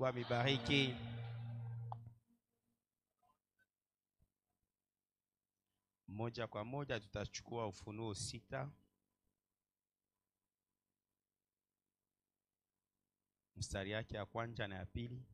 Mungu amebariki. Moja kwa moja tutachukua Ufunuo 6 mstari yake ya kwanza na ya pili.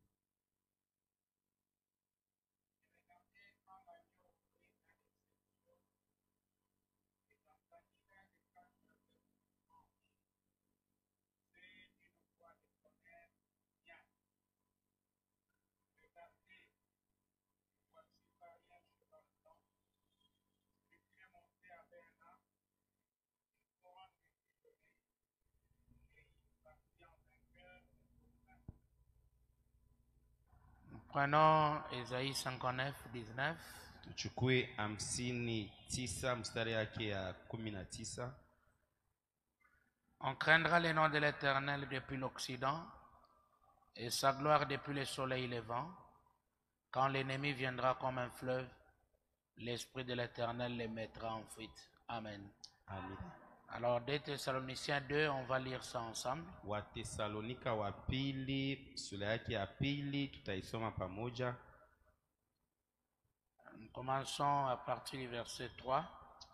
Prenons Ésaïe 59, 19. Tuchukue 59 mstari yake ya 19. On craindra le nom de l'Éternel depuis l'Occident et sa gloire depuis le soleil levant. Quand l'ennemi viendra comme un fleuve, l'Esprit de l'Éternel les mettra en fuite. Amen. Amen. Alors, 2 Thessaloniciens 2, on va lire ça ensemble. Wa Thessalonika wa pili sura yake ya pili tutaisoma pamoja. Nous commençons à partir du verset 3.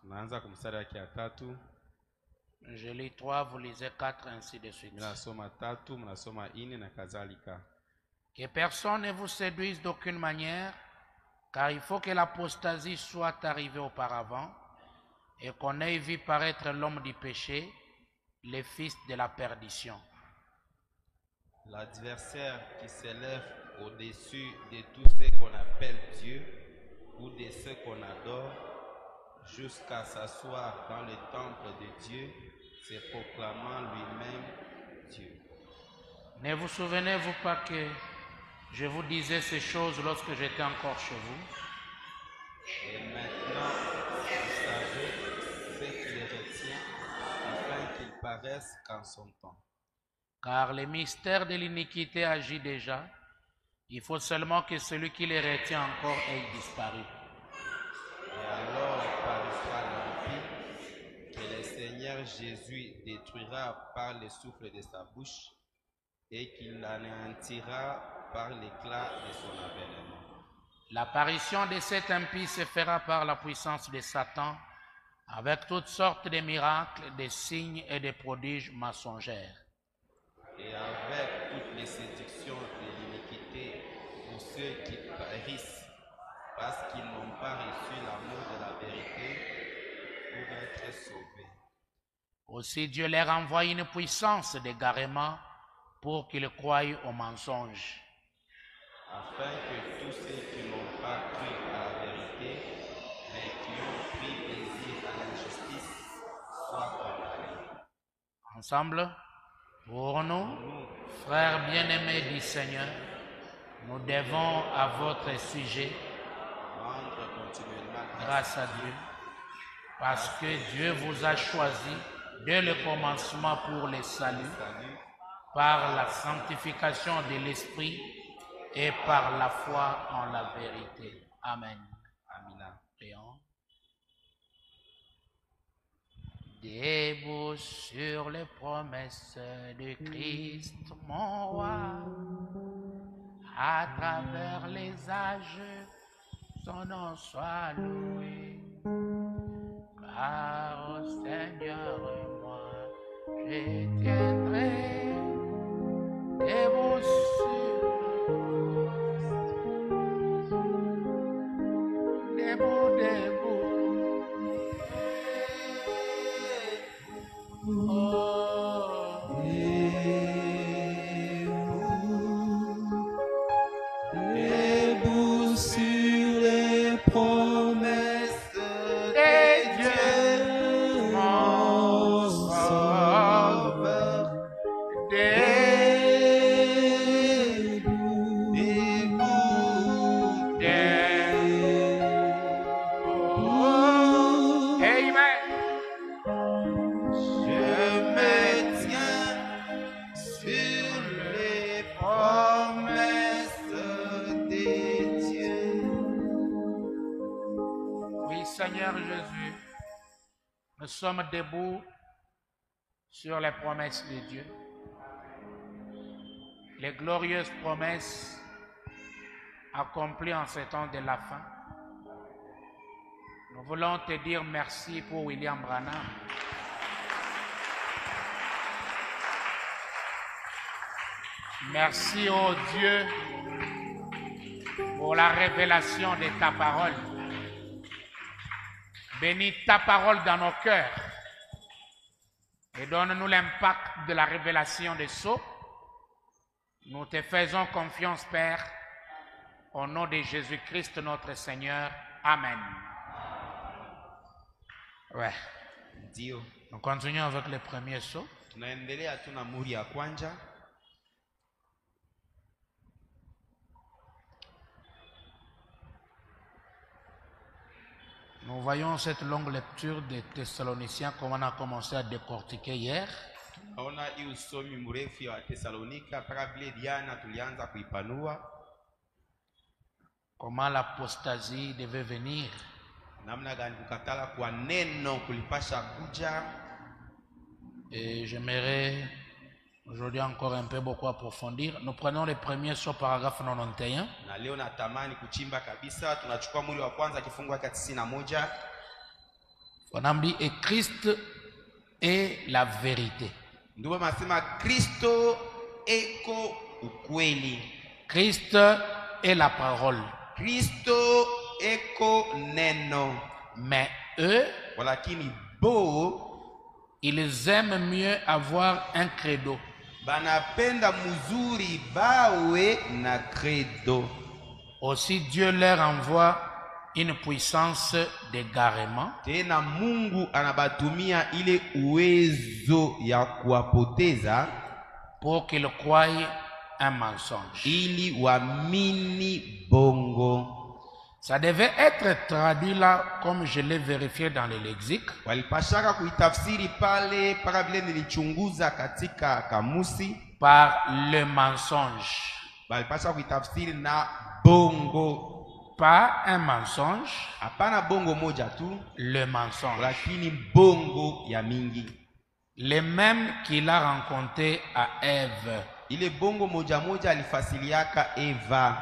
Tunaanza kwa mstari yake ya 3. Je lis 3, vous lisez 4, ainsi de suite. Mnasoma 3, mnasoma 4 na kadhalika. Que personne ne vous séduise d'aucune manière, car il faut que l'apostasie soit arrivée auparavant et qu'on ait vu paraître l'homme du péché, le fils de la perdition. L'adversaire qui s'élève au-dessus de tout ce qu'on appelle Dieu ou de ce qu'on adore, jusqu'à s'asseoir dans le temple de Dieu, se proclamant lui-même Dieu. Ne vous souvenez-vous pas que je vous disais ces choses lorsque j'étais encore chez vous? Et maintenant, vous savez ce qui les retient, afin qu'ils paraissent qu'en son temps. Car le mystère de l'iniquité agit déjà. Il faut seulement que celui qui les retient encore ait disparu. Et alors paraîtra l'Empire que le Seigneur Jésus détruira par le souffle de sa bouche et qu'il anéantira par l'éclat de son avènement. L'apparition de cet impie se fera par la puissance de Satan, avec toutes sortes de miracles, de signes et de prodiges mensongers. Et avec toutes les séductions de l'iniquité pour ceux qui périssent, parce qu'ils n'ont pas reçu l'amour de la vérité pour être sauvés. Aussi Dieu leur envoie une puissance d'égarement pour qu'ils croient au mensonge. Afin que tous ceux qui n'ont pas cru à la vérité, mais qui ont pris plaisir à l'injustice, soient condamnés. Ensemble, pour nous, frères bien-aimés du Seigneur, nous devons à votre sujet Rendre continuellement grâce à Dieu, parce que Dieu vous a choisi dès le commencement pour le salut, par la sanctification de l'Esprit et par la foi en la vérité. Amen. Amen. Prions. Debout sur les promesses de Christ, mon roi, à travers les âges, son nom soit loué. Car au Seigneur, moi, je tiendrai debout sur debout, debout. Oh, Debout sur les promesses de Dieu, mon sauveur, debout, debout, debout. Amen. Je me tiens sur les promesses de Dieu. Oui, Seigneur Jésus, nous sommes debout sur les promesses de Dieu. les glorieuses promesses accomplies en ce temps de la fin. Nous voulons te dire merci pour William Branham. Merci, oh Dieu, pour la révélation de ta parole. Bénis ta parole dans nos cœurs et donne-nous l'impact de la révélation des sceaux. Nous te faisons confiance, Père, au nom de Jésus-Christ, notre Seigneur. Amen. Ouais. Dio. Nous continuons avec le premier sceau. Tunaendelea tuna muri ya kwanza. Nous voyons cette longue lecture des Thessaloniciens comme on a commencé à décortiquer hier. Naona hii usomi mrefu ya Thessalonika mpaka vile jana tulianza kuipanua. Comment l'apostasie devait venir. Namna gani kukatala kwa neno kulipasha kuja. Et j'aimerais aujourd'hui encore un peu beaucoup approfondir. Nous prenons le premier sceau, paragraphe 91. Na leo natamani kuchimba kabisa, tunachukua mwili wa kwanza kifungu cha 91. On a dit et Christ est la vérité. Ndio masema Kristo eko ukweli. Christ est la parole. Kristo eko neno. Mais eux, Walakini bo ils aiment mieux avoir un credo. banapenda mzuri bawe na credo. Aussi Dieu leur envoie une puissance d'égarement. Tena Mungu anabatumia ile uwezo ya kuwapoteza pour qu'ils croient un mensonge. ili wamini bongo. Ça devait être traduit là comme je l'ai vérifié dans le lexique. Walipashaka kuitafsiri pale para vile nilichunguza katika kamusi. Par le mensonge. Walipashaka kuitafsiri na bongo. Pas un mensonge. Hapana bongo moja tu. Le mensonge. Lakini bongo ya mingi. Les mêmes qu'il a rencontré à Ève. Ile bongo moja moja alifasiliaka Eva.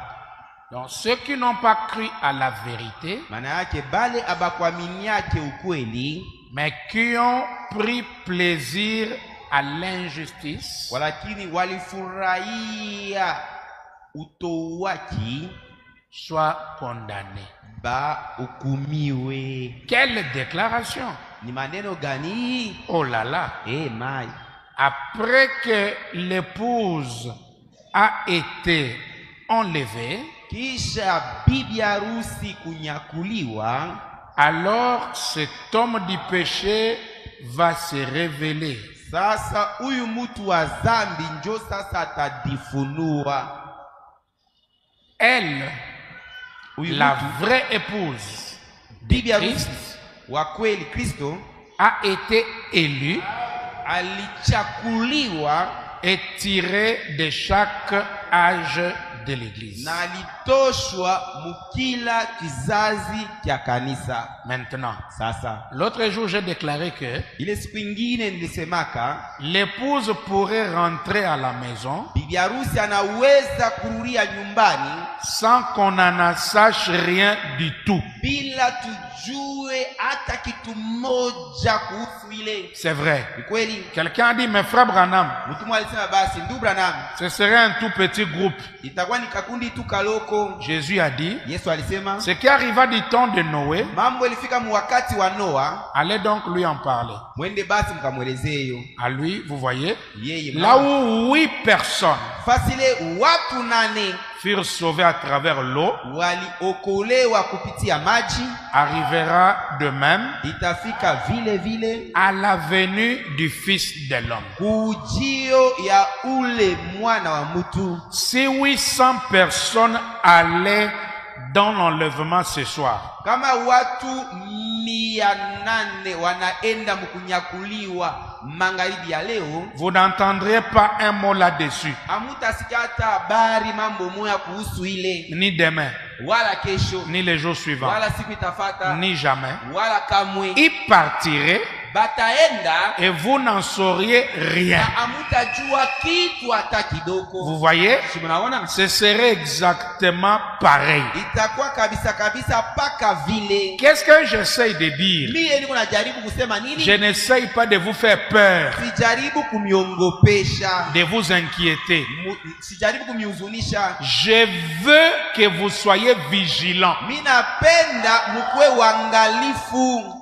Donc ceux qui n'ont pas cru à la vérité, maana yake bale abakuaminiake ukweli, mais qui ont pris plaisir à l'injustice, walakini walifurahia utouaji, soient condamnés. ba hukumiwe. Quelle déclaration! Ni maneno gani? Oh là là! Mai. Après que l'épouse a été enlevée, kisha bibi harusi kunyakuliwa, alors cet homme du péché va se révéler. Sasa huyu mtu wa dhambi njo sasa atadifunua. Elle, la vraie épouse de Christ, wa kweli Kristo, a été élue, alichakuliwa et tirée de chaque âge de l'église. Na alitoshwa mukila kizazi kya kanisa. Maintenant, sasa, l'autre jour j'ai déclaré que ile siku ingine nilisemaka l'épouse pourrait rentrer à la maison bibi harusi anaweza kurudia nyumbani sans qu'on en sache rien du tout. Bila tujue hata kitu moja kuhusu ile. C'est vrai. Kweli. Quelqu'un a dit, mais frère Branham, mtu alisema basi ndugu Branham, ce serait un tout petit groupe. Itakuwa ni kakundi tu kaloko. Jésus a dit, Yesu alisema, ce qui arriva du temps de Noé, mambo ilifika wakati wa Noa, allez donc lui en parler. Mwende basi mkamwelezeyo. À lui, vous voyez, yeye, là où 8 personnes fasile watu 8 furent sauvés à travers l'eau, waliokolewa kupitia maji, arrivera de même itafika vile vile à la venue du Fils de l'homme. Kujio ya ule mwana wa mtu. Si 800 personnes allaient dans l'enlèvement ce soir, kama watu 800 wanaenda mkunyakuliwa magharibi ya leo, vous n'entendrez pas un mot là-dessus. Hamutasikia hata habari mambo moya kuhusu ile. Ni demain, wala kesho, ni les jours suivants, wala siku itafata, ni jamais. wala kamwe. Ils partiraient bataenda et vous n'en sauriez rien. na amutajua kitu hata kidogo. Vous voyez? Si mnaona? Ce serait exactement pareil. Itakuwa kabisa kabisa paka vile. Qu'est-ce que j'essaye de dire? Mie niko najaribu kusema nini? Je n'essaye pas de vous faire peur, Sijaribu kumiongopesha. de vous inquiéter. Sijaribu kumihuzunisha. Je veux que vous soyez vigilants. Mimi napenda mkuwe waangalifu.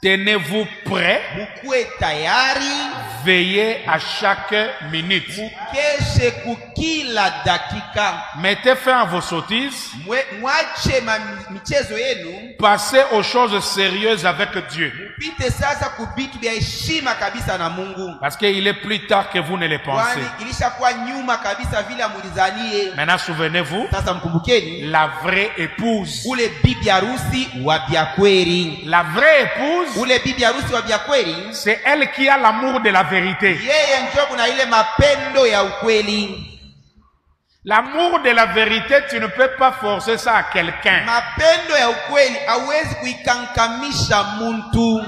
Tenez-vous prêts, Mkuwe tayari. veillez à chaque minute. Mukeshe kukila dakika. Mettez fin à vos sottises, Mwache michezo yenu. passez aux choses sérieuses avec Dieu. Pite sasa kubitu bya heshima kabisa na Mungu. Parce qu'il est plus tard que vous ne le pensez. Kwani ilishakuwa nyuma kabisa vile amulizanie. Maintenant, souvenez-vous, Sasa mkumbukeni la vraie épouse. ule bibi harusi wa bya kweli. La vraie épouse, Ule bibi harusi wa bya kweli, c'est elle qui a l'amour de la vérité. yeye ndio kuna ile mapendo ya ukweli. L'amour de la vérité, tu ne peux pas forcer ça à quelqu'un. Mapendo ya ukweli hauwezi kuikankamisha muntu.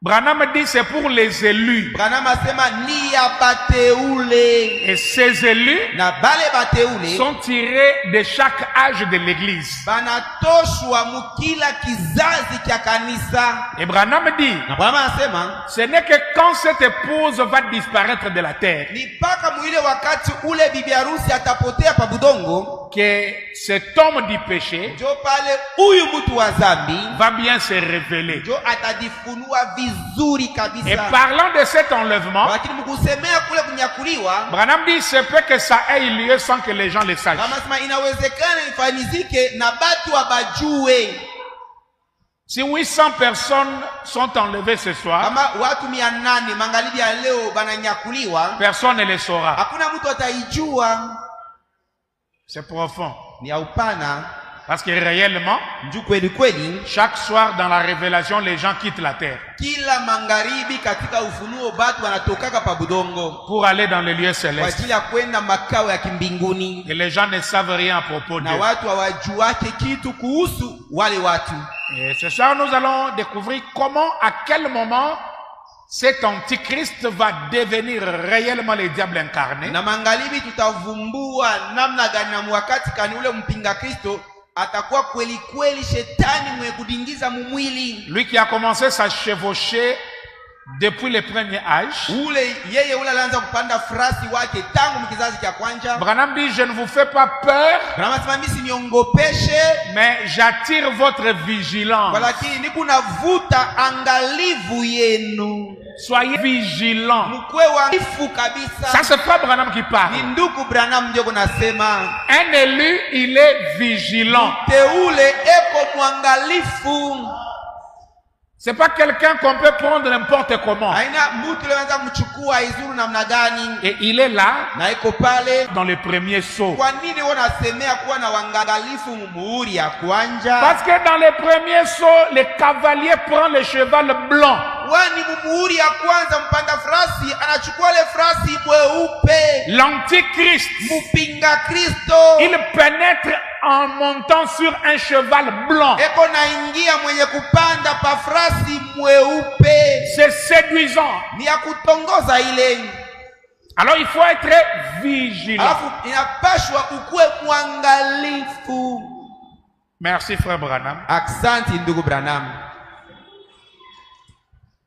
Branham dit c'est pour les élus. Branham asema ni ya bateule. Et ces élus Na bale bateule sont tirés de chaque âge de l'église. banatoshwa mukila kizazi kya kanisa. Et Branham dit, Na Branham anasema ce n'est que quand cette épouse va disparaître de la terre ni mpaka mwile wakati ule bibi harusi atapotea pa budongo, que cet homme du péché njo pale huyu mtu wa zambi va bien se révéler. njo atajifunua vizuri Et kabisa. parlant de cet enlèvement, Lakini mkusemea kule kunyakuliwa, Branham dit c'est peut que ça ait lieu sans que les gens le sachent. kama sema inawezekana ifanyizike na batu wabajue. Si 800 personnes sont enlevées ce soir, Kama watu 800 magharibi ya leo bananyakuliwa, personne ne le saura. hakuna mtu ataijua. C'est profond. Ni ya upana Parce que réellement, njuu kweli kweli, chaque soir dans la révélation, les gens quittent la terre kila magharibi katika ufunuo batu wanatokaka pa budongo pour aller dans les lieux kwa célestes. ajili ya kwenda makao ya kimbinguni, Et les gens ne savent rien à propos na d'eux. watu hawajuake kitu kuhusu wale watu. Et ce soir, nous allons découvrir comment, à quel moment, cet antichrist va devenir réellement le diable incarné. Na magharibi tutavumbua namna gani na wakati kani ule mpinga Kristo atakuwa kweli kweli shetani mwenye kudingiza mumwili. Lui qui a commencé sa chevauchée depuis le premier âge. Ule yeye ule alianza kupanda frasi wake tangu mkizazi cha kwanza. Branham dit, je ne vous fais pas peur, Branham asema mimi siniongopeshe, mais j'attire votre vigilance. lakini niko navuta angalivu yenu. Soyez vigilants. Mkwe waangalifu kabisa. Ça, c'est pas Branham qui Ni parle. ndugu Branham ndio kunasema. Un élu, il est vigilant. Teule eko mwangalifu. C'est pas quelqu'un qu'on peut prendre n'importe comment. Haina mtu anaweza kumchukua izuru namna gani. Et il est là, Na iko pale. dans le premier saut. Kwa nini wanasemea kuwa na wangalifu muhuri ya kwanja? Parce que dans le premier saut, le cavalier prend le cheval blanc. Wani muhuri ya kwanza mpanda frasi anachukua ile frasi mweupe. L'antichrist, Mpinga Kristo il pénètre en montant sur un cheval blanc. eko naingia mwenye kupanda pa frasi mweupe. C'est séduisant. Ni ya kutongoza ile. Alors il faut être vigilant. Alafu inapashwa ukue mwangalifu. Merci frère Branham Aksanti ndugu Branham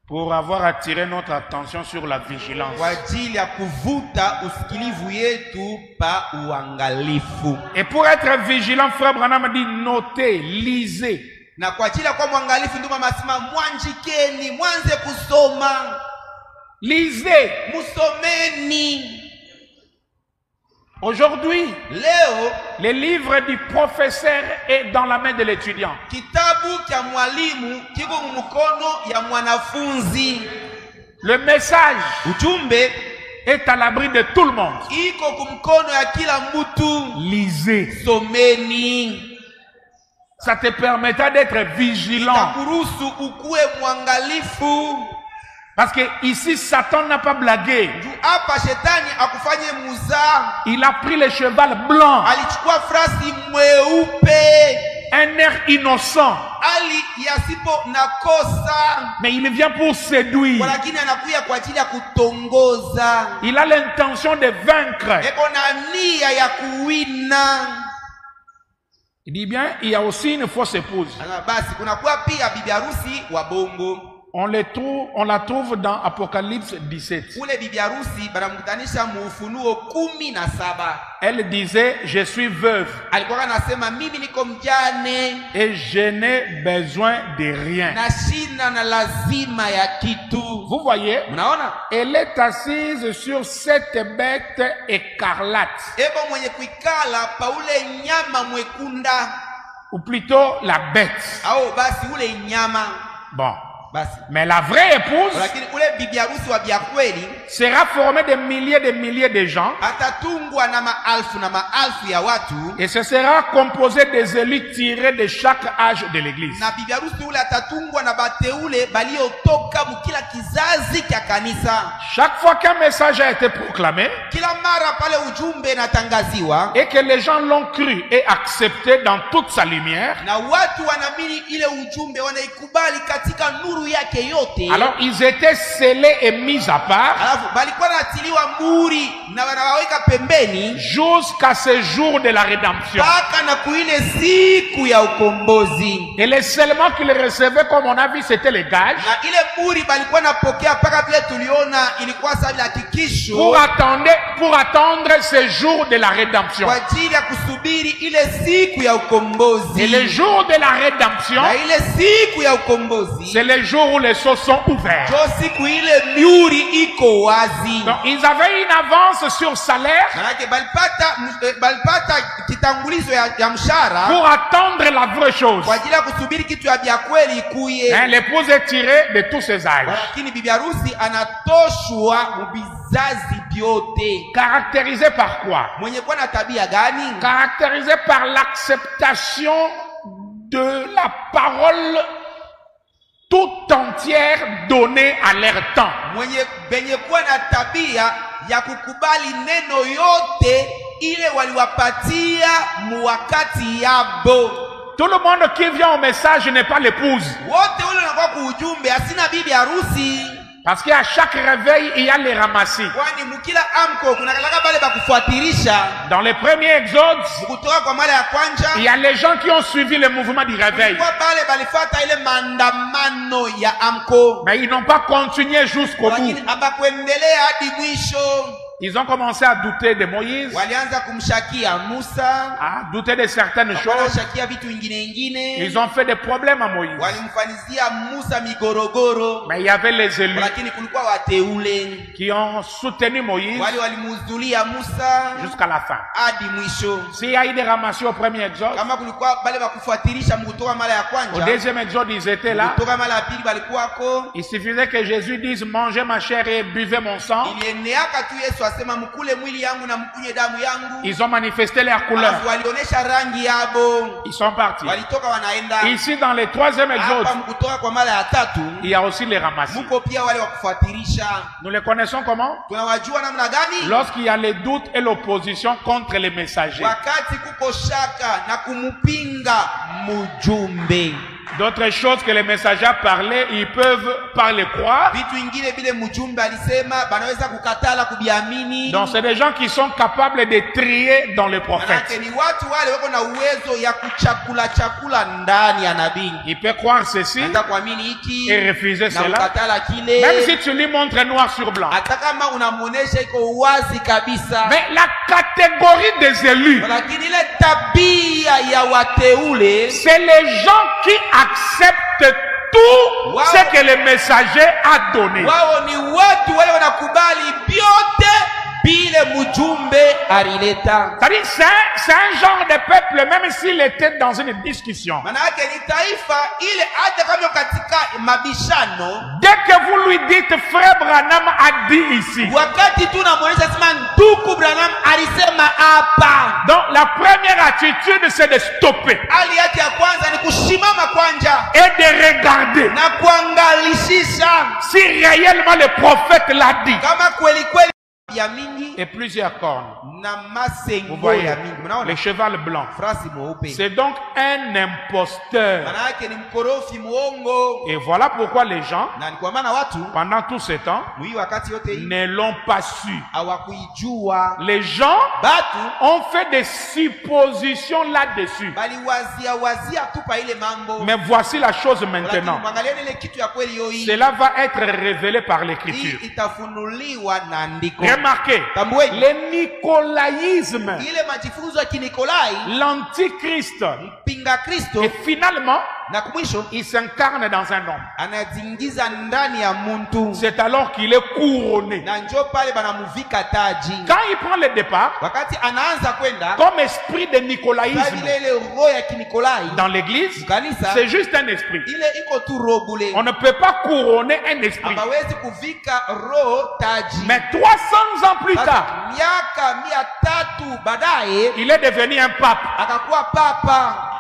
pour avoir attiré notre attention sur la vigilance. kwa ajili ya kuvuta usikilivu yetu pa uangalifu. Et pour être vigilant, frère Branham dit notez, lisez. Na kwa ajili ya kuwa mwangalifu ndio mama asema mwanjikeni, mwanze kusoma. Lisez. Musomeni. Aujourd'hui, Leo le livre du professeur est dans la main de l'étudiant. kitabu cha mwalimu kiko mkono ya mwanafunzi. Le message Ujumbe est à l'abri de tout le monde. iko kumkono ya kila mtu. Lisez. Someni. Ça te permettra d'être vigilant. Itakuruhusu ukue mwangalifu. Parce que ici, Satan n'a pas blagué. Hapa shetani akufanye muzaa. Il a pris le cheval blanc. Alichukua frasi mweupe. un air innocent. hali yasipo na kosa, Mais il vient pour séduire. lakini anakuja kwa ajili ya kutongoza. Il a l'intention de vaincre. Eko na nia ya kuwina. Il dit bien, il y a aussi une fausse épouse. Basi kunakuwa pia bibi harusi wa bongo. On la trouve dans Apocalypse 17. Ule bibi harusi banamkutanisha mu Ufunuo 17. Elle disait, je suis veuve Alikuwa anasema mimi niko mjane et je n'ai besoin de rien. na sina na lazima ya kitu. Vous voyez, Unaona? elle est assise sur cette bête écarlate, Ebo mwenye kuikala pa ule nyama mwekunda. ou plutôt la bête. Au basi ule nyama. Bon, Basi. mais la vraie épouse Lakini ule bibi harusi wa bia kweli sera formée de milliers de gens, atatungwa na maelfu ya watu, et ce sera composé des élus tirés de chaque âge de l'église. na bibi harusi ule atatungwa na bateule baliotoka mukila kizazi kya kanisa. Chaque fois qu'un message a été proclamé Kila mara pale ujumbe natangaziwa et que les gens l'ont cru et accepté dans toute sa lumière, na watu wanaamini ile ujumbe, wanaikubali katika nuru yake yote, alors ils étaient scellés et mis à part alafu balikuwa natiliwa muri na wanawaweka pembeni jusqu'à ce jour de la rédemption. mpaka na kuile siku ya ukombozi. Et les seulement qu'ils recevaient, comme on a vu, c'était les gages Na ile muri balikuwa napokea mpaka vile tuliona ilikuwa sawa ile hakikisho pour attendre ce jour de la rédemption. kwa ajili ya kusubiri ile siku ya ukombozi. Et le jour de la rédemption, Na ile siku ya ukombozi c'est le jour où les sceaux sont ouverts. ndio siku ile miuri iko wazi. Donc ils avaient une avance sur salaire Manake balipata kitangulizo ya mshahara pour attendre la vraie chose. kwa ajili ya kusubiri kitu ya bia kweli ikuye. Hein, l'épouse est tirée de tous ses âges. Lakini bibi harusi anatoshwa mubizazi vyote. Caractérisée par quoi? Mwenye kuwa na tabia gani? Caractérisée par l'acceptation de la parole tout entière donnée à leur temps. Mwenye benye kuwa na tabia ya kukubali neno yote ile waliwapatia muwakati yabo. Tout le monde qui vient au message n'est pas l'épouse. Wote ule wanakuwa kuujumbe asina bibi harusi. Parce qu'à chaque réveil, il y a les ramassis. Kwani mukila amko kuna kalaka bale bakufuatilisha. Dans les premiers exodes, Kutoka kwa mara ya kwanja il y a les gens qui ont suivi le mouvement du réveil. kwa bale balifata ile maandamano ya amko. Mais ils n'ont pas continué jusqu'au bout. Lakini abakuendelea hadi mwisho. Ils ont commencé à douter de Moïse, Walianza kumshakia Musa, à douter de certaines choses. wanashakia vitu ingine. Ils ont fait des problèmes à Moïse. Walimfanizia Musa migorogoro. Mais il y avait les élus Lakini kulikuwa wateule. qui ont soutenu Moïse Wale walimuhudhuria Musa jusqu'à la fin. hadi mwisho. S'il y a eu des ramassis au premier exode, Kama kulikuwa bale bakufuatilisha kutoka mara ya au kwanja, deuxième exode, ils étaient là. kutoka mara ya pili balikuwako. Il suffisait que Jésus dise, mangez ma chair et buvez mon sang. Ilieneaka tu Yesu asema mkule mwili yangu na mkunye damu yangu. Ils ont manifesté leur couleur. Alafu walionesha rangi yabo. Ils sont partis. Walitoka wanaenda. Ici, dans le troisième exode, Hapa mkutoka kwa mara ya tatu, il y a aussi les ramassis. muko pia wale wakufuatilisha. Nous les connaissons comment? Tunawajua namna gani? Lorsqu'il y a les doutes et l'opposition contre les messagers. Wakati kuko shaka na kumupinga mujumbe. D'autres choses que les messagers parlaient, ils peuvent pas les croire. Vitu ingine bile mujumbe alisema banaweza kukatala kubiamini. Donc c'est des gens qui sont capables de trier dans les prophètes. Manake ni watu wale wako na uwezo ya chakula ndani ya nabii. Il peut croire ceci Hata kuamini hiki et refuser na cela. kukatala kile. Même si tu lui montres noir sur blanc. Hata kama unamuonesha iko wazi kabisa. Mais la catégorie des élus, Lakini ile tabia ya wateule, c'est les gens qui acceptent tout ce que le messager a donné. wao ni watu wale wanakubali vyote bile mujumbe alileta. C'est-à-dire, c'est un genre de peuple, même s'il était dans une discussion. Manake ni taifa ile hata kama katika mabishano, Dès que vous lui dites, frère Branham a dit ici. wakati tu namuonesha sema ndugu Branham alisema hapa. Donc la première attitude, c'est de stopper Hali yake ya kwanza ni kushimama kwanja et de regarder na kuangalishisha si réellement le prophète l'a dit. kama kweli kweli ya mingi et plusieurs cornes. na Vous masengo voyez, ya mingi. Mnaona? le cheval blanc. Frasi mweupe. C'est donc un imposteur. Maana yake ni mkorofi muongo. Et voilà pourquoi les gens, Na ni kwa maana watu pendant tout ce temps, mwi wakati yote hii ne l'ont pas su. hawakuijua. Les gens Batu ont fait des suppositions là-dessus. bali wazia tu pa ile mambo. Mais voici la chose Lakini maintenant. mwangalieni ile kitu ya kweli yo hii. Cela va être révélé par l'écriture. Hii itafunuliwa na andiko. Remarquez, Tambueni. le nicolaïsme, Ile majifunzo ya Kinikolai, l'antichrist, mpinga Kristo, et finalement, na kumwisho il s'incarne dans un homme. anajiingiza ndani ya muntu. C'est alors qu'il est couronné. Na njo pale banamuvika taji. Quand il prend le départ, Wakati anaanza kwenda comme esprit de nicolaïsme vile ile roho ya Kinikolai dans l'église, kanisa, c'est juste un esprit. ile iko tu roho bule. On ne peut pas couronner un esprit. Hawezi kuvika roho taji. Mais 300 ans plus tard, Miaka 300 baadaye il est devenu un pape. akakuwa papa.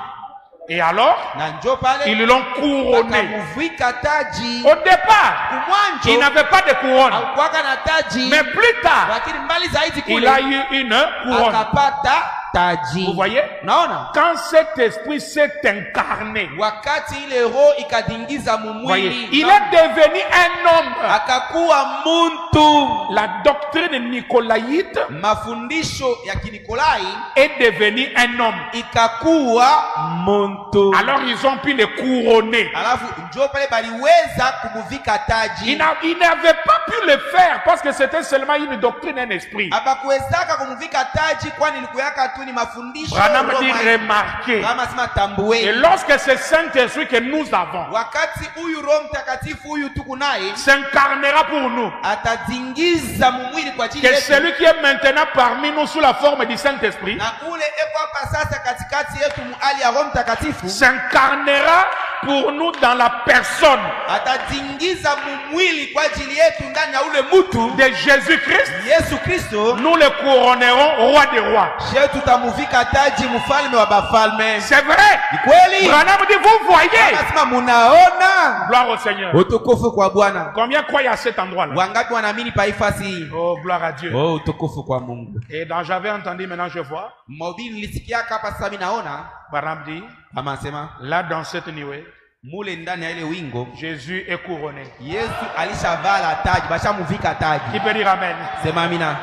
Et alors, Na njo pale ils l'ont couronné. akamuvika taji. Au départ, il Kumwanjo n'avait pas de couronne. hakuwaka na taji. Mais plus tard, Lakini mbali zaidi il kule a eu une couronne. akapata taji. Vous voyez? Naona Quand cet esprit s'est incarné, wakati ile roho ikadingiza voyez, mumwili, il est devenu un homme. akakuwa muntu. La doctrine nicolaïte Mafundisho ya Kinikolai est devenue un homme. ikakuwa muntu. Alors ils ont pu le couronner. Alafu njo pale baliweza kumuvika taji. Il n'avait pas pu le faire parce que c'était seulement une doctrine, un esprit. Abakuwezaka kumuvika taji kwani likuyaka tu ni mafundisho. Branham dit Roma. remarquez. Kama sema Et tambue. lorsque ce Saint-Esprit que nous avons Wakati huyu Roho Mtakatifu huyu tuko naye s'incarnera pour nous, atazingiza mumwili kwa ajili que yetu. celui qui est maintenant parmi nous sous la forme du Saint-Esprit Na ule eko hapa sasa katikati yetu muali ya Roho Mtakatifu s'incarnera pour nous dans la personne atazingiza mumwili kwa ajili yetu ndani ya ule mutu de Jésus-Christ. Yesu Kristo. Nous le couronnerons roi des rois. Je tutamuvika taji mfalme wa bafalme. C'est vrai. Ni kweli? Branham dit, vous voyez. Anasema munaona? Gloire au Seigneur. Utukufu kwa Bwana. Combien croient à cet endroit-là? Wangapi wanaamini pa ifasi hii? Oh, gloire à Dieu. Oh, utukufu kwa Mungu. Et donc j'avais entendu, maintenant je vois. Mhubiri nilisikiaka hapa sasa mimi naona Branham dit, kama anasema là dans cette nuée, mule ndani ya ile wingo Jésus est couronné. Yesu alishavala taji, bashamuvika Qui taji. peut dire amen? Sema amina.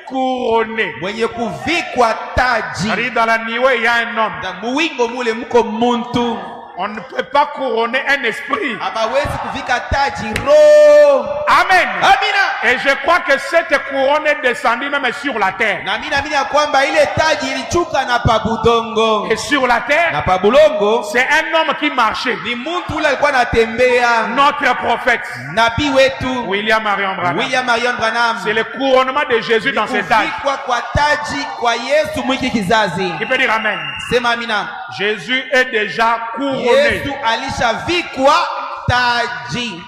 Couronné. Mwenye kuvikwa taji. C'est-à-dire dans la nuée, il y a un homme. Na muwingo mule mko muntu. On ne peut pas couronner un esprit. Abawezi kuvika taji roho. Amen. Amina. Et je crois que cette couronne est descendue même sur la terre. Na mimi naamini ya kwamba ile taji ilichuka na pabudongo. Et sur la Na terre, pabulongo c'est un homme qui marchait. ni muntu ule alikuwa anatembea. Notre prophète, Nabii wetu William Marion Branham. William Marion Branham. C'est le couronnement de Jésus dans cet âge. Kuvikwa kwa taji kwa Yesu mwiki kizazi. Qui peut dire amen? Sema amina. Jésus est déjà couronné. Yesu alishavikwa taji.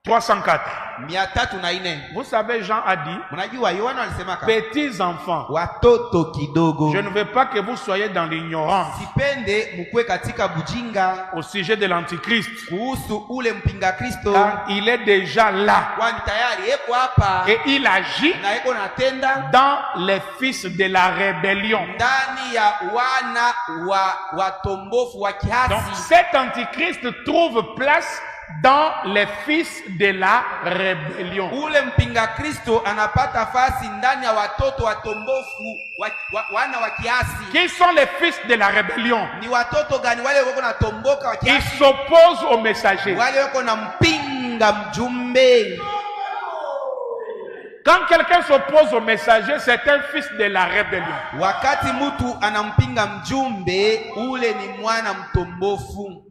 304. 304. Vous savez, Jean a dit, Mnajua Yohana alisemaka petits enfants, watoto kidogo. je ne veux pas que vous soyez dans l'ignorance Sipende mkue katika bujinga au sujet de l'Antichrist, kuhusu ule mpinga Kristo. car il est déjà là Kwani tayari eko hapa et il agit na eko natenda dans les fils de la rébellion. ndani ya wana wa watombofu wa Donc kiasi. cet Antichrist trouve place dans les fils de la rébellion. Ule mpinga Kristo anapata fasi ndani ya watoto watombofu wana wa kiasi. Qui sont les fils de la rébellion? Ni watoto gani wale wako na tomboka wa Ils kiasi? s'opposent au messager. Wale wako na mpinga mjumbe. Quand quelqu'un s'oppose au messager, c'est un fils de la rébellion. Wakati mtu anampinga mjumbe, ule ni mwana mtombofu.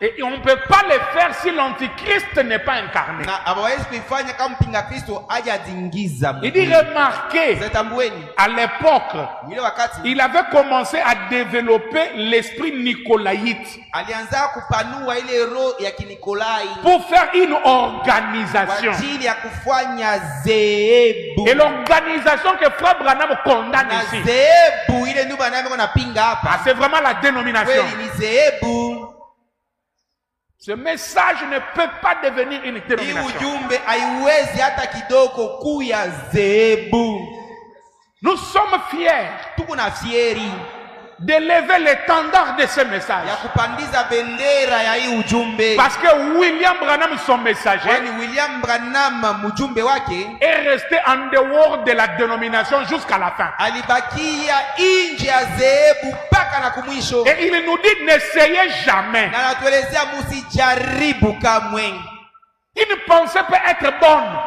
Et on ne peut pas le faire si l'Antichrist n'est pas incarné. Na hawezi kuifanya kama mpinga Kristo aje azingiza. Il dit, remarquez, Zetambueni, à l'époque, ile wakati il avait commencé à développer l'esprit nicolaïte alianza kupanua ile roho ya Kinikolai pour faire une kwa organisation. ajili ya kufanya zehebu. Et l'organisation que Frère Branham condamne Na ici, zehebu ile ndio bana napinga ah, hapa. c'est vraiment la dénomination. Kweli ni zehebu. Ce message ne peut pas devenir une Hii dénomination. ujumbe haiwezi hata kidogo kuya zebu. Nous sommes fiers Tuko na fieri de lever l'étendard de ce message. ya kupandiza bendera ya hii ujumbe. Parce que William Branham, son messager, Kwani William Branham mjumbe wake est resté en dehors de la dénomination jusqu'à la fin. alibakia nje ya zebu mpaka na kumwisho. Et il nous dit, n'essayez jamais. Na anatuelezea musijaribu kamwe. Une pensée peut être bonne,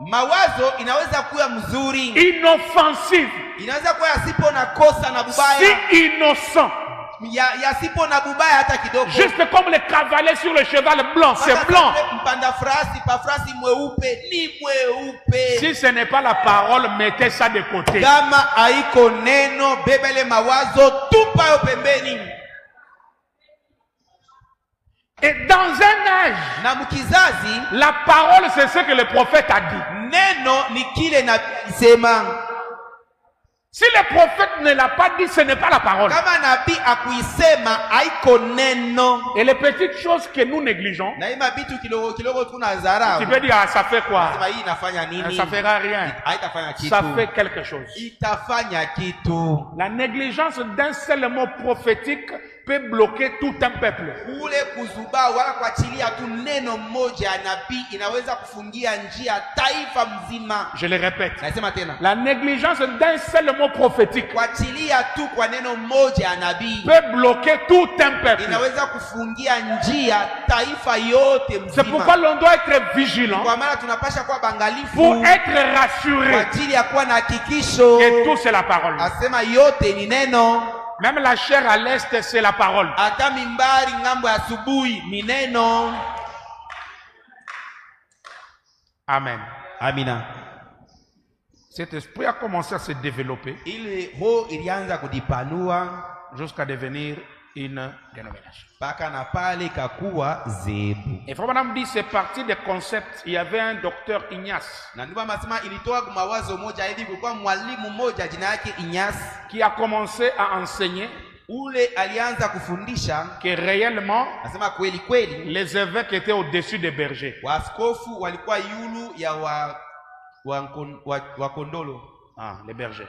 Mawazo inaweza kuwa mzuri, inoffensive, inaweza kuwa yasipo na kosa na bubaya, si innocent. yasipo na bubaya hata kidogo. Juste comme le cavalier sur le cheval blanc, c'est Hata blanc. mpanda farasi pa farasi mweupe ni mweupe. Si ce n'est pas la parole, mettez ça de côté. Kama haiko neno, bebele mawazo, tupa yo pembeni. Et dans un âge, Na mkizazi, la parole, c'est ce que le prophète a dit. neno ni kile na sema. Si le prophète ne l'a pas dit, ce n'est pas la parole. Kama nabii akuisema haiko neno. Et les petites choses que nous négligeons, Na hii mabitu kidogo kidogo tu tunadharau. peux dire, ah, ça fait quoi? Sema hii inafanya nini? Ça fera rien. Haitafanya kitu. Ça fait quelque chose. Itafanya kitu. La négligence d'un seul mot prophétique peut bloquer tout un peuple. Kule kuzubaa wala kuachilia tu neno moja ya nabii inaweza kufungia njia taifa mzima. Je le répète. Nasema tena. La négligence d'un seul mot prophétique Kuachilia tu kwa neno moja ya nabii peut bloquer tout un peuple. inaweza kufungia njia taifa yote C'est pourquoi mzima. l'on doit être vigilant Kwa maana tunapasha kuwa pour bangalifu être kwa rassuré ajili ya kuwa na hakikisho. que tout c'est la parole. Asema yote ni neno. Même la chair à l'est, c'est la parole. Hata mimbari ngambo ya asubuhi ni neno. Amen. Amina. Cet esprit a commencé à se développer Ile roho ilianza kujipanua jusqu'à devenir une dénomination. mpaka na pale ikakuwa zebu. Et Frère Branham dit c'est parti des concepts. Il y avait un docteur Ignace Na ndipo anasema ilitoka kwa mawazo moja hivi, kulikuwa mwalimu mmoja jina yake Inyasi, qui a commencé à enseigner ule alianza kufundisha. que réellement Anasema kweli kweli les évêques étaient au-dessus des bergers. waaskofu walikuwa yulu ya wa kondolo. Ah, les bergers.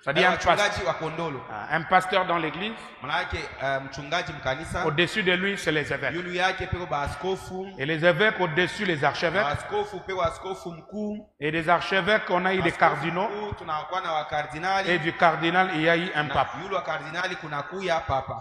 C'est-à-dire Wachungaji wa kondolo. un pasteur dans l'église. Maana yake mchungaji mkanisa, Au-dessus de lui, c'est les évêques. yulu yake peko baaskofu, Et les évêques au-dessus, les archevêques. waaskofu peko askofu mkuu. Et des archevêques, on a eu des cardinaux. Mkuu tunakuwa na Et wakardinali. du cardinal, il y a eu un Na pape. yule wa kardinali kuna kuya papa.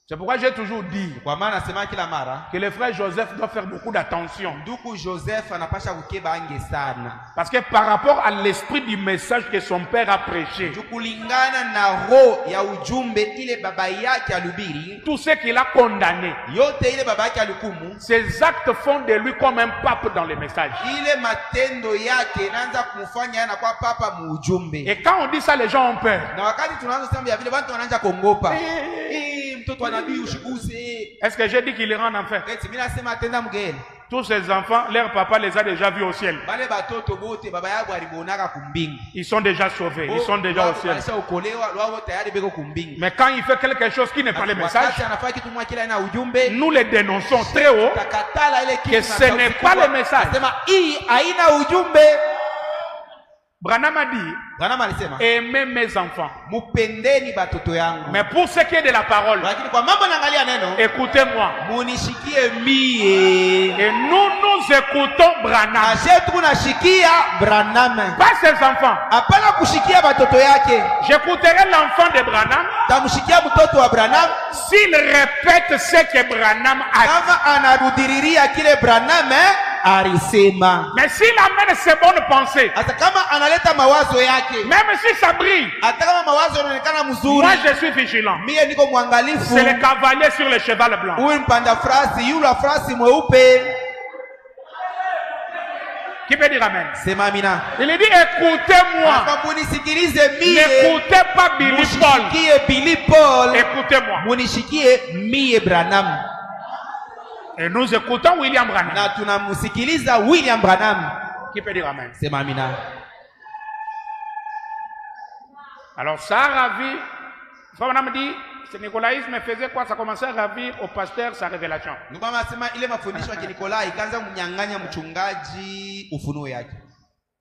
C'est pourquoi j'ai toujours dit Kwa maana nasema kila mara que le frère Joseph doit faire beaucoup d'attention. ndugu Joseph anapasha kukeba ange sana. Parce que par rapport à l'esprit du message que son père a prêché, Kulingana na roho ya ujumbe ile baba yake alubiri, tout ce qu'il a condamné, yote ile baba yake alihukumu, ses actes font de lui comme un pape dans le message. ile matendo yake inaanza kumfanya yana kwa papa muujumbe. Et quand on dit ça, les gens ont peur. Na wakati tunaanza sema vile watu wanaanza kuongopa. Mtoto wa nabii ushiguse. Est-ce que j'ai dit qu'il ira en enfer? Eti mimi nasema atenda mgeni. Tous ces enfants, leur papa les a déjà vus au ciel. Bale batoto bote baba yabo alibonaka kumbingu. Ils sont déjà sauvés, ils sont déjà au ciel. Balisha ukolewa, wao tayari beko kumbingu. Mais quand il fait quelque chose qui n'est pas le message, Wakati anafanya kitu mwa kila ina ujumbe, nous les dénonçons très haut takatala ile kitu que ce n'est pas le message. Sema hii haina ujumbe. Branham a dit, Branham alisema aimez mes enfants. mupendeni batoto yangu. Mais pour ce qui est de la parole, Lakini kwa mambo naangalia neno, écoutez-moi. munishikie mie. Et nous écoutons Branham. Ashe tunashikia Branham. Pas ses enfants. Hapana kushikia batoto yake. J'écouterai l'enfant de Branham Tamshikia mtoto wa Branham s'il répète ce que Branham a dit. kama anarudiriria kile Branham alisema. Mais s'il amène ses bonnes pensées, Hata kama analeta mawazo yake, même si ça brille, hata kama mawazo yanaonekana mzuri, moi je suis vigilant. mie niko mwangalifu. C'est le cavalier sur le cheval blanc. Huyu mpanda frasi, yule frasi mweupe. Qui peut dire amen? Sema amina. Il dit écoutez-moi. Hapa munisikilize mie. N'écoutez pas Billy Paul. Mushikie Billy Paul. Écoutez-moi. Munishikie mie Branham. Et nous écoutons William Branham. Na tunamusikiliza William Branham. Qui peut dire amen? Sema amina. Alors ça a ravi. Frère Branham dit, ce nicolaïsme faisait quoi? Ça commençait à ravir au pasteur sa révélation. Nukama sema ile mafundisho ya Kinikolai ikaanza kumnyang'anya mchungaji ufunuo yake.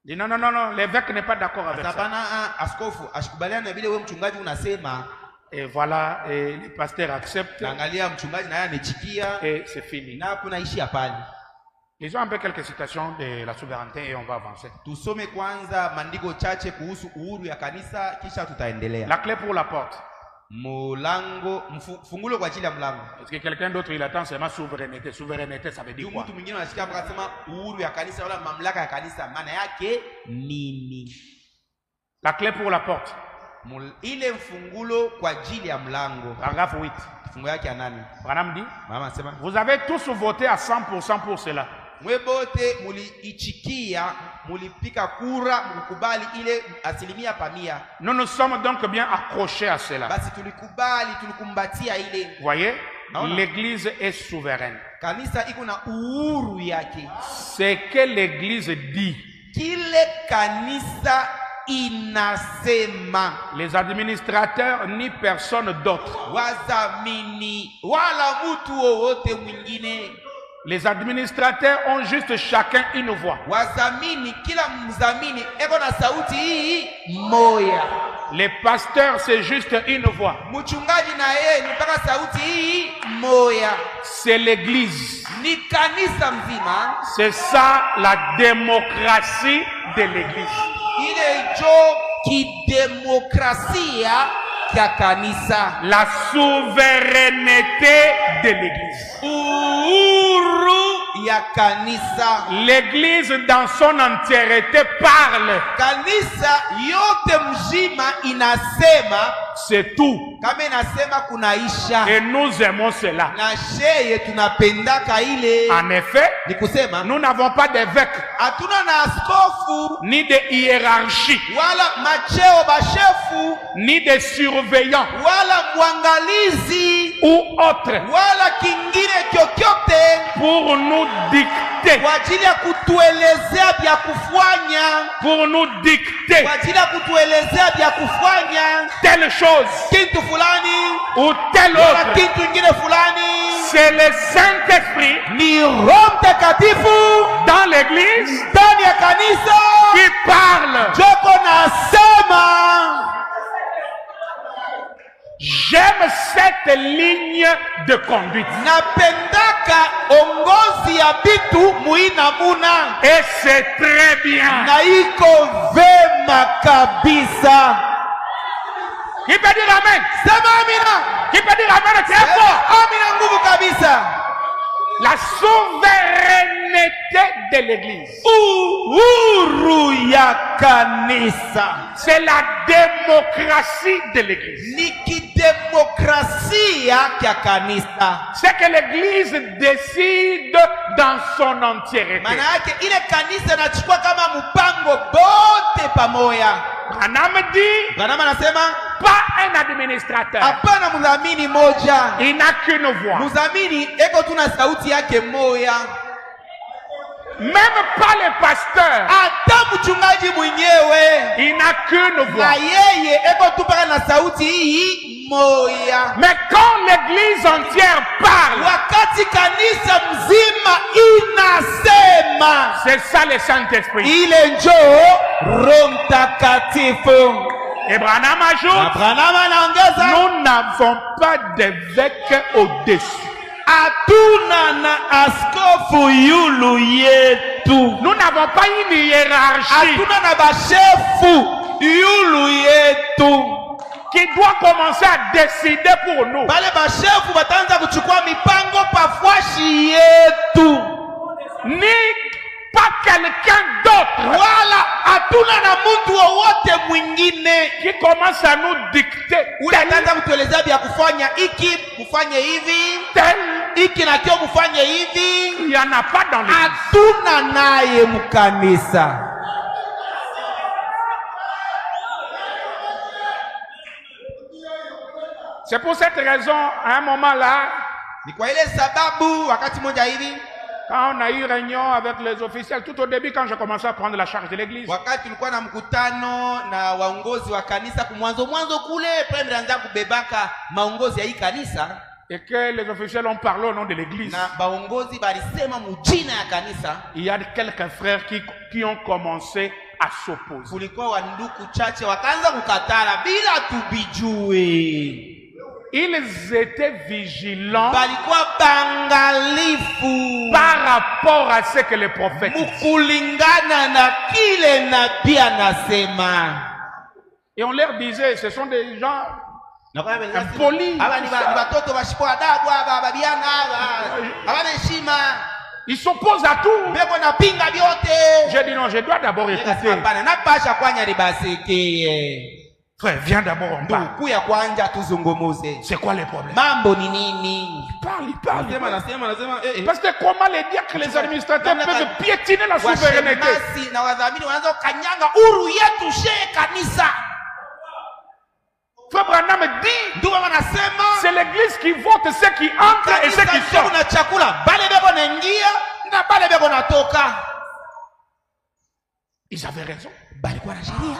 Dit non, non, non, non, l'évêque n'est pas d'accord avec ça. Hapana, askofu ashikubaliana na vile wewe mchungaji unasema. Et voilà, et le pasteur accepte. Naangalia mchungaji naye amechikia et c'est fini. Na kunaishia pale. Lisons un peu quelques citations de la souveraineté et on va avancer. Tusome kwanza maandiko chache kuhusu uhuru ya kanisa kisha tutaendelea. La clé pour la porte. Mulango, fungulo kwa ajili ya mlango. Est-ce que quelqu'un d'autre il attend seulement souveraineté? Souveraineté ça veut dire quoi? Mtu mwingine anasikia akasema uhuru ya kanisa wala mamlaka ya kanisa maana yake nini? La clé pour la porte. Ile mfungulo kwa ajili ya mlango. Paragraphe 8. Fungulo yake ya nani? Branham dit, mama sema, vous avez tous voté à 100% pour cela. Mwebote muliichikia, mulipika kura, mukubali ile asilimia pamia. Nous nous sommes donc bien accrochés à cela. Basi tulikubali, tulikumbatia ile. Voyez, l'église est souveraine. Kanisa iko na uhuru yake. C'est que l'église dit. Kile kanisa inasema. Les administrateurs ni personne d'autre. Wazamini wala mtu wowote mwingine. Les administrateurs ont juste chacun une voix. Wazamini kila mzamini eko na sauti hii moya. Les pasteurs c'est juste une voix. Mchungaji na yeye ni mpaka sauti hii moya. C'est l'église. Ni kanisa mzima. C'est ça la démocratie de l'église. Ile jo kidemokrasia ya kanisa. La souveraineté de l'église. Uhuru ya kanisa. L'église dans son entièreté parle. Kanisa yote mzima inasema. C'est tout. Kama inasema kunaisha. Et nous aimons cela. Na sheye tunapendaka ile. En effet, ni kusema nous n'avons pas d'évêque. Hatuna na askofu. Ni de hiérarchie. Wala macheo bashefu. Ni de surveillants. Wala mwangalizi. Ou autre. Wala kingine kyokyote. Pour nous dicter. Kwa ajili ya kutuelezea vya kufanya. Pour nous dicter. Kwa ajili ya kutuelezea vya kufanya. Telle chose. Kintu fulani. Ou telle autre. Kintu ingine fulani. C'est le Saint-Esprit. Ni Roho Mtakatifu. Dans l'église. Ndani ya kanisa. Qui parle. Joko nasema. J'aime cette ligne de conduite. Napendaka ongozi ya bitu muinamuna. Et c'est très bien. Na iko vema kabisa. Qui peut dire amen? Sema amina. Qui peut dire amen très fort? Amina nguvu kabisa. La souveraineté de l'église. Uhuru ya kanisa. C'est la démocratie de l'église. Ni kidemokrasia ya kanisa. C'est que l'église décide dans son entièreté. Maana yake ile kanisa nachukua kama mpango bote pamoja. Branham dit. Branham anasema pas un administrateur. Hapana mdhamini moja. Il n'a qu'une voix. Mdhamini eko tuna sauti yake moja. Même pas le pasteur. Hata mchungaji mwenyewe. Il n'a qu'une voix. Na yeye eko tu paka na sauti hii moja. Mais quand l'église entière parle. Wakati kanisa mzima inasema. C'est ça le Saint-Esprit. Ile njoo Roho Mtakatifu. Et Branham ajoute. Branham anaongeza. Nous n'avons pas d'évêque au-dessus. Hatuna na askofu yulu yetu. Nous n'avons pas une hiérarchie. Hatuna na bashefu yulu yetu. Qui doit commencer à décider pour nous. Bale bashefu bataanza kuchukua mipango pafwashi yetu. Ni pas quelqu'un d'autre. Wala hatuna na mtu wowote mwingine. Qui commence à nous dicter. Ule ataanza kutuelezea vya kufanya iki, kufanye hivi. Iki na kio kufanye hivi. Il n'y en a pas dans l'église. Hatuna naye mkanisa. C'est pour cette raison, à un moment là, ni kwa ile sababu wakati moja hivi Quand on a eu réunion avec les officiels, tout au début, quand j'ai commencé à prendre la charge de l'église, wakati tulikuwa na mkutano na waongozi wa kanisa kumwanzo kule pale nilianza kubebaka maongozi ya hii kanisa, et que les officiels ont parlé au nom de l'église, na baongozi balisema mujina ya kanisa, il y a quelques frères qui ont commencé à s'opposer. kulikuwa wanduku chache wakaanza kukatala bila tubijue. Ils étaient vigilants balikuwa bangalifu par rapport à ce que les prophètes disent. mukulingana na kile nabii anasema. Et on leur disait, ce sont des gens impolis. Aba ni watoto washipo adabu, aba babiana, aba heshima. Ils s'opposent à tout. Beko na pinga vyote. J'ai dit non, je dois d'abord écouter. Hapana, napasha kwanya libaseke. Frère, viens d'abord, on parle. Kuya kwanja tuzungumuze. C'est quoi les problèmes? Mambo ni nini? Il parle. Nasema. Parce que comment les diacres, les administrateurs peuvent piétiner la souveraineté? Washemasi na wadhamini wanaanza kanyanga uru yetu she kanisa. Frère Branham dit, Ndugu wanasema c'est l'église qui vote ceux qui entrent et ceux qui sortent. Kuna chakula, bale beko naingia na bale beko natoka. Ils avaient raison. Balikuwa na sheria.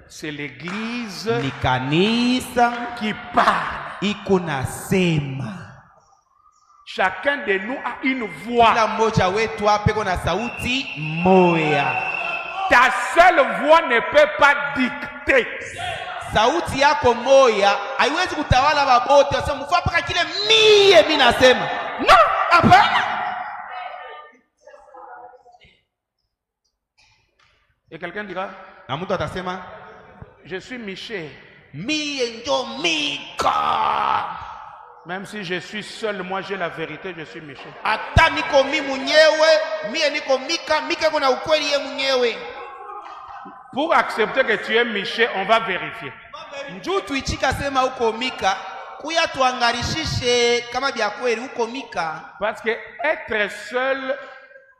C'est l'église Ni kanisa qui parle. iko nasema. Chacun de nous a une voix. Kila mmoja wetu hapa iko na sauti moya. Ta seule voix ne peut pas dicter. Sauti yako moya haiwezi kutawala babote. Wasema mfua paka kile mimi nasema. Non, Hapana. Et quelqu'un dira, Na mtu atasema je suis Michel. mie njo Mika. Même si je suis seul, moi j'ai la vérité, je suis Michel. Hata niko mimi mwenyewe, mie niko Mika, Mika kuna ukweli yeye mwenyewe. Pour accepter que tu es Michel, on va vérifier. Njoo tuichika sema uko Mika, kuya tuangarishishe kama bya kweli uko Mika. Parce que être seul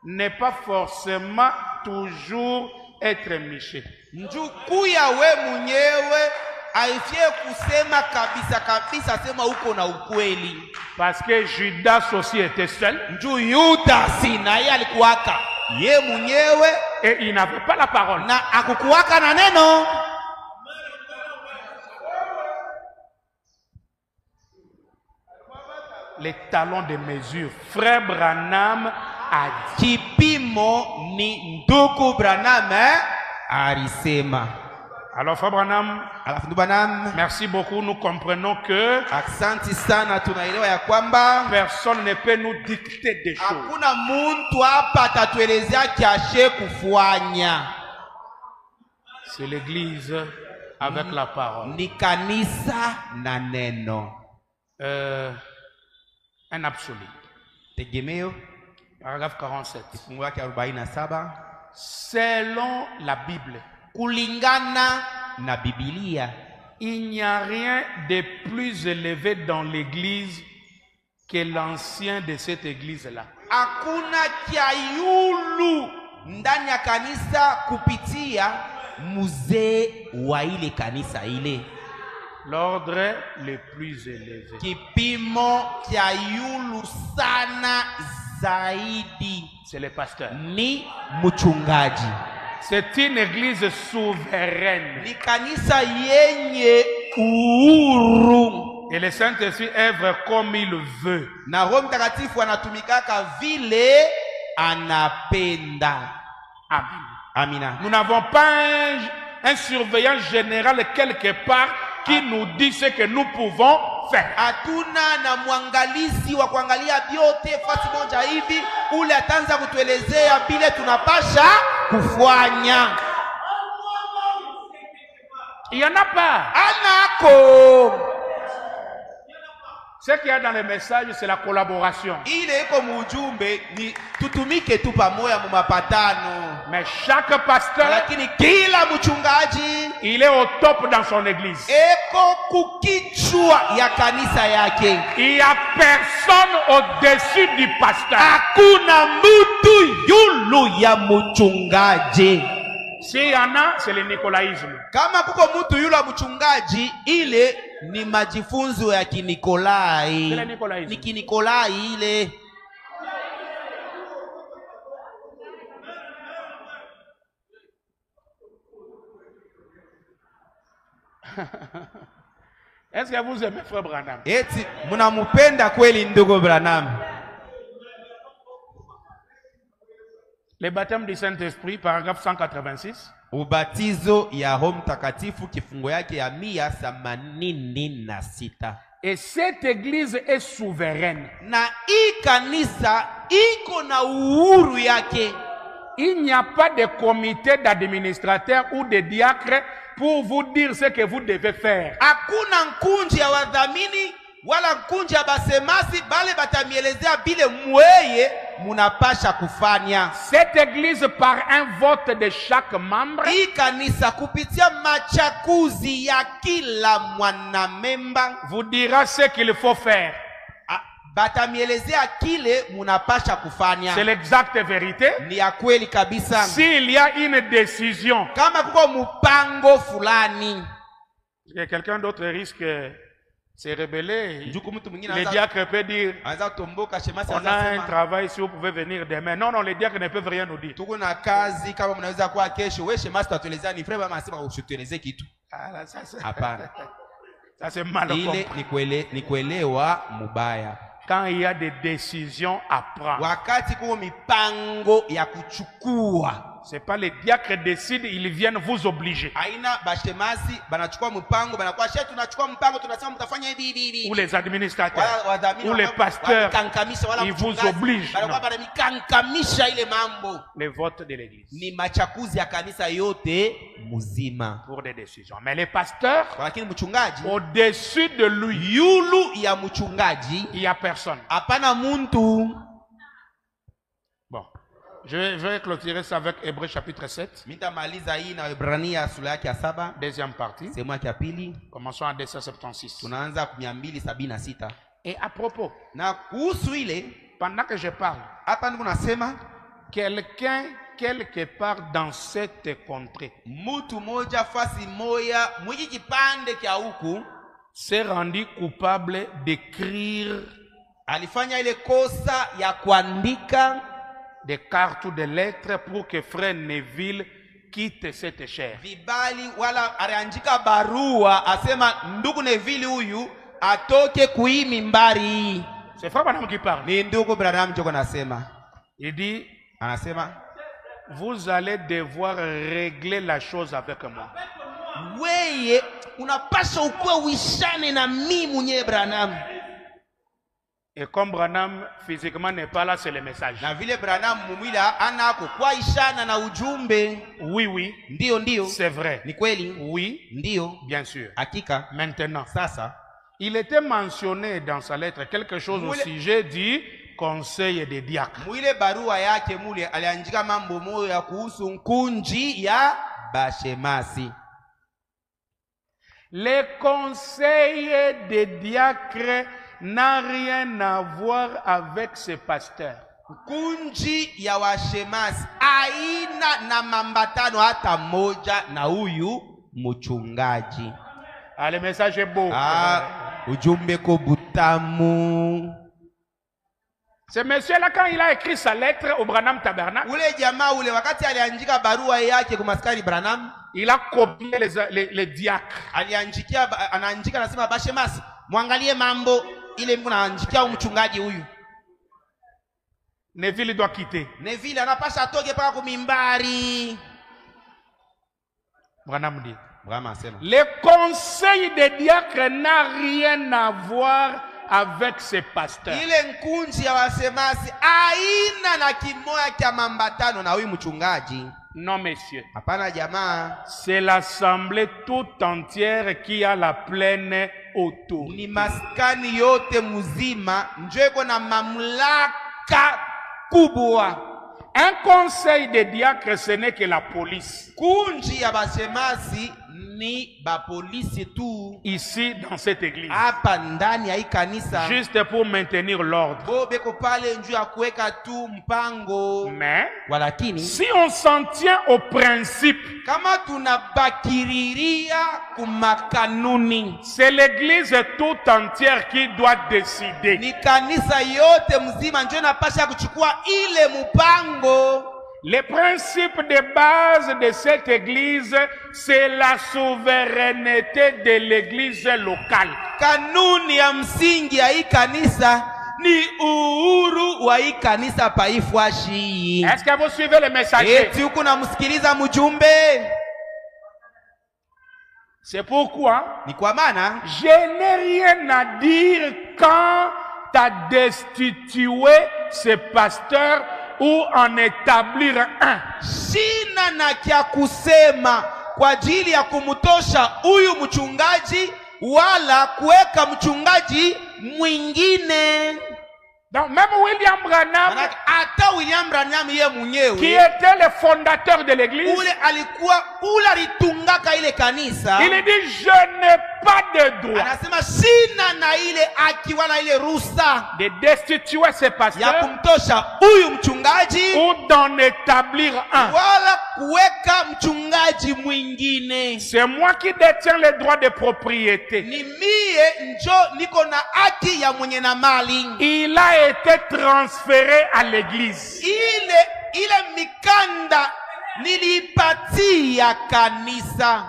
n'est pas forcément toujours être Michel. Njoo kuya we mwenyewe aifie kusema kabisa sema uko na ukweli. Parce que Judas aussi était seul. Njoo Yudas na yeye alikuwaka ye mwenyewe Et il n'avait pas la parole. na akukuwaka na neno. Les talons de mesure. Frère Branham a dit. Kipimo ni ndugu Branham alisema. Alors Frère Branham, Alafu ndugu Branham, merci beaucoup. Nous comprenons que asante sana, tunaelewa ya kwamba personne ne peut nous dicter des choses. hakuna muntu hapa atatuelezea kiashe kufanya. C'est l'église avec la parole. Ni kanisa na neno. Un absolu. Tegemeo Paragraphe 47. fungu yake 47. Selon la Bible, Kulingana na Biblia, il n'y a rien de plus élevé dans l'église que l'ancien de cette église-là. hakuna kiayulu ndani ya kanisa kupitia mzee wa ile kanisa ile. L'ordre le plus élevé. Kipimo kiayulu sana zaidi C'est le pasteur. ni mchungaji. C'est une église souveraine. Ni kanisa yenye uhuru. Et le Saint-Esprit œuvre comme il veut. Na Roho Mtakatifu anatumikaka vile anapenda. Amen. Amina. Nous n'avons pas un surveillant général quelque part qui nous dit ce que nous pouvons faire. Hatuna na mwangalizi wa kuangalia vyote fasi moja hivi ule ataanza kutuelezea vile tunapasha kufanya. Il n'y en a pas. Anako. Ce qu'il y a dans les messages, c'est la collaboration. Ile iko mujumbe ni tutumike tu pamoja mu mapatano. Mais chaque pasteur, Lakini kila mchungaji il est au top dans son église. eko kukichwa ya kanisa yake. Il n'y a personne au-dessus du pasteur. Hakuna mtu yulu ya mchungaji. S'il y en a, c'est le nicolaïsme. Kama kuko mtu yulu ya mchungaji, ile Ni majifunzo ya Kinikolai. C'est le Nicolaïsme. Ni Kinikolai ile. Est-ce que vous aimez Frère Branham? Eti mnamupenda kweli ndugu Branham? Le baptême du Saint-Esprit, paragraphe 186. Ubatizo ya Roho Mtakatifu kifungo yake ya 186. Et cette église est souveraine. Na hii kanisa iko na uhuru yake. Il n'y a pas de comité d'administrateurs ou de diacres pour vous dire ce que vous devez faire. Hakuna nkunji ya wadhamini wala nkunji ya basemasi bale batamielezea bile mweye munapasha kufanya. Cette église, par un vote de chaque membre, Hii kanisa kupitia machakuzi ya kila mwanamemba vous dira ce qu'il faut faire. batamielezea kile munapasha kufanya. C'est l'exacte vérité. Ni ya kweli kabisa. S'il y a une décision, Kama kuko mpango fulani, que quelqu'un d'autre risque de se rebeller, juku mtu mwingine le diacre peut dire, anza tomboka shemasi on a un anasema travail si vous pouvez venir demain. Non, non, les diacres ne peuvent rien nous dire. tuko na kazi kama mnaweza kuwa kesho. Wewe shemasi tatuelezea ni frère mama anasema usituelezee kitu. Ah, ça, Hapana. ça c'est mal Ile compris. ni kuelewa mubaya. Quand il y a des décisions à prendre, Wakati kuko mipango ya kuchukua, c'est pas les diacres décident, ils viennent vous obliger. aina bashemasi banachukua mpango, banakuwa shetu tunachukua mpango, tunasema mtafanya hivi hivi hivi. Ou les administrateurs, Wala wadhamini ou les pasteurs, wanakankamisa, wala ils vous mchungaji, obligent. banakuwa Non. banamikankamisha ile mambo. Le vote de l'église Ni machakuzi ya kanisa yote muzima. pour des décisions. Mais les pasteurs, Lakini mchungaji, au-dessus de lui, yulu ya mchungaji il n'y a personne. hapana muntu. Bon, je vais clôturer ça avec Hébreux chapitre 7, Mitamaliza hii na Waebrania sura yake ya 7, deuxième partie. sehemu yake ya pili. Commençons à 276. Tunaanza 276. Et à propos, Na kuhusu ile pendant que je parle, hapa ndiko nasema quelqu'un quelque part dans cette contrée mtu moja fasi moya mwiki kipande kya huku s'est rendu coupable d'écrire alifanya ile kosa ya kuandika des cartes ou des lettres pour que frère Neville quitte cette chair. vibali, wala aliandika barua asema ndugu Neville huyu atoke kuhii mimbari. C'est frère Branham qui parle. Ni ndugu Branham njoko nasema. Il dit, Anasema vous allez devoir régler la chose avec moi. weye unapasha ukuwe uishane na mimi mwenyewe Branham. Et comme Branham physiquement n'est pas là, c'est le message. Na vile Branham mumwila anako kwa ishana na ujumbe. Oui, oui, Ndio ndio. c'est vrai. Ni kweli? Oui, Ndio. bien sûr. Hakika. Maintenant, Sasa il était mentionné dans sa lettre quelque chose au sujet du conseil des diacres. mwile barua yake mule aliandika mambo moyo ya kuhusu nkunji ya bashemasi. Les conseils des diacres n'a rien à voir avec ces pasteurs. Nkunji ya washemasi aina na mambatano hata moja na huyu mchungaji. Ah, le message est beau. Ujumbe ko butamu. Ce monsieur-là, quand il a écrit sa lettre au Branham Tabernacle, Ule jamaa ule wakati aliandika barua yake kwa maskari Branham, il a copié les diacres. aliandikia anaandika anasema bashemasi muangalie mambo ile mko naandikia mchungaji huyu. Neville doit quitter. Neville anapasha atoke paka kumimbari. Branham dit. Branham asema Le conseil des diacres n'a rien à voir avec ces pasteurs. ile nkunji ya wasemasi aina na kimoya kya mambatano na huyu mchungaji. Non, messieurs. Hapana jamaa, C'est l'assemblée toute entière qui a la pleine autorité. ni maskani yote mzima njo iko na mamlaka kubwa. Un conseil des diacres, ce n'est que la police. Kunji ya basemasi ni bapolisi tu ici dans cette église. hapa ndani ya hii kanisa Juste pour maintenir l'ordre. bo beko pale njuu ya kuweka tu mpango. Mais Walakini si on s'en tient au principe, kama tunabakiriria kumakanuni, c'est l'église toute entière qui doit décider. ni kanisa yote mzima njo napasha kuchukua ile mpango. Les principes de base de cette église, c'est la souveraineté de l'église locale. Kanuni ya msingi ya hii kanisa ni uhuru wa hii kanisa paifwashi. Est-ce que vous suivez le messager? Eti huku namsikiliza mjumbe. C'est pourquoi Ni kwa maana je n'ai rien à dire quand tu as destitué ce pasteur ou en établir un. sina na kya kusema kwa ajili ya kumtosha huyu mchungaji wala kuweka mchungaji mwingine. Donc même William Branham, Manake hata William Branham yeye qui mwenyewe était le fondateur de l'église, ule alikuwa ule alitungaka ile kanisa, il dit je n'ai pas de droit anasema sina na ile haki wala ile ruhusa de destituer ce ya pasteur kumtosha huyu mchungaji ou d'en établir un. wala kuweka mchungaji mwingine. C'est moi qui détiens les droits de propriété. Ni mie njo niko na haki ya mwenye na mali. Il a été transféré à l'église. ile mikanda nilipatia kanisa.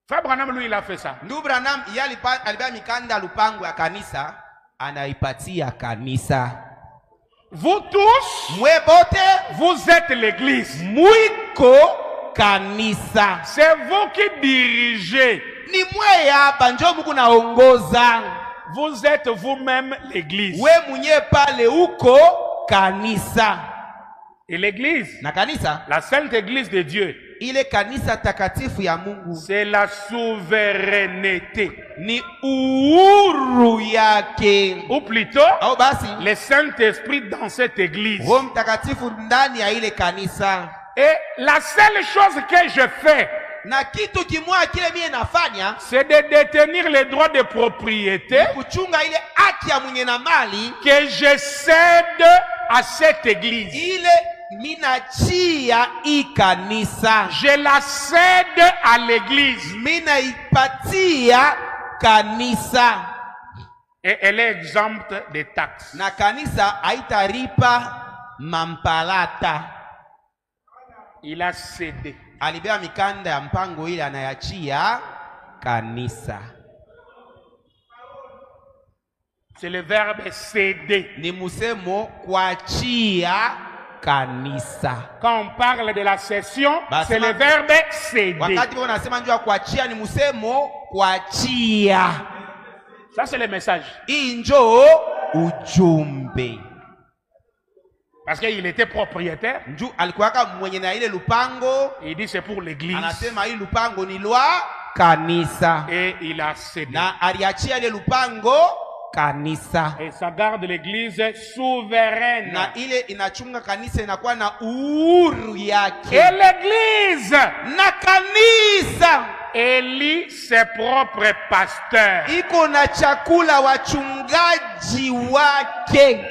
Frère Branham, lui, il a fait ça. Ndugu Branham yeye alibeba mikanda lupango ya kanisa anaipatia kanisa. Vous tous, Mwe bote vous êtes l'église. mwiko kanisa. C'est vous qui dirigez. Ni mwe hapa njo Mungu naongoza. Vous êtes vous-même l'église. We mwenye pale uko kanisa. Et l'église, Na kanisa la sainte église de Dieu, ile kanisa takatifu ya Mungu c'est la souveraineté. ni uhuru yake, Ou plutôt, au basi le Saint-Esprit dans cette église. Roho Mtakatifu ndani ya ile kanisa. Et la seule chose que je fais, Na kitu kimoja kile mie nafanya c'est de détenir les droits de propriété kuchunga ile haki ya mwenye na mali que je cède à cette église. ile minachia hii kanisa, Je la cède à l'église. minaipatia kanisa, Et elle est exempte des taxes. na kanisa haitaripa mampalata. Il a cédé. Alibeba mikanda ya mpango ile anayachia kanisa. C'est le verbe céder. Ni musemo kuachia kanisa. Quand on parle de la cession, Bah, c'est c'est le ma- verbe céder. Wakati wewe unasema njoo kuachia ni musemo kuachia. Ça, c'est le message. Hii njoo ujumbe. Parce qu'il était propriétaire. Njoo alikuwaka mwenye na ile lupango, Il dit c'est pour l'église. anasema hii lupango ni lwa kanisa. Et il a cédé. Na aliachia ile lupango kanisa. Et ça garde l'église souveraine. Na ile inachunga kanisa inakuwa na uhuru yake. Et l'église Na kanisa élit ses propres pasteurs. iko na chakula wachungaji wake.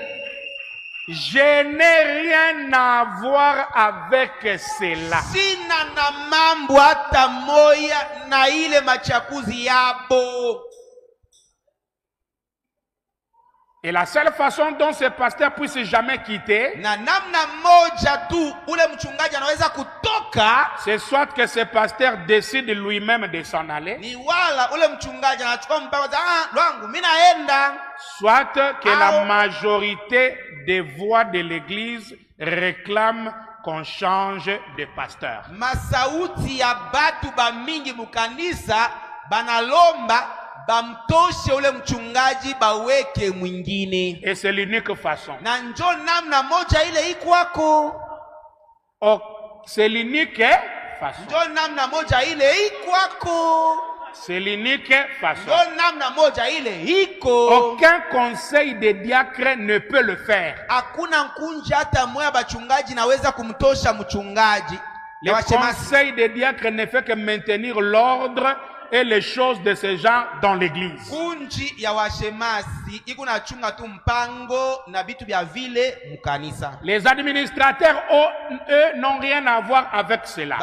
Je n'ai rien à voir avec cela. Sina na mambo hata moya na ile machakuzi yabo. Et la seule façon dont ce pasteur puisse jamais quitter, Na namna moja tu ule mchungaji anaweza kutoka c'est soit que ce pasteur décide lui-même de s'en aller, ni wala ule mchungaji anachukua mpango lwangu mimi naenda, soit que la Ah. majorité des voix de l'église réclament qu'on change de pasteur. masauti ya batu ba mingi mukanisa banalomba bamtoshe ule mchungaji baweke mwingine. Et c'est l'unique façon. Na njo namna moja ile ikwako, Oh, c'est l'unique façon. njo namna moja ile ikwako, C'est l'unique façon. njo namna moja ile iko. Aucun conseil de diacre ne peut le faire. Hakuna nkunja hata moya bachungaji naweza kumtosha mchungaji. Le conseil des diacres ne fait que maintenir l'ordre et les choses de ces gens dans l'église. Kunji ya washemasi iko na chunga tu mpango na bitu bya vile mukanisa. Les administrateurs, eux, n'ont rien à voir avec cela.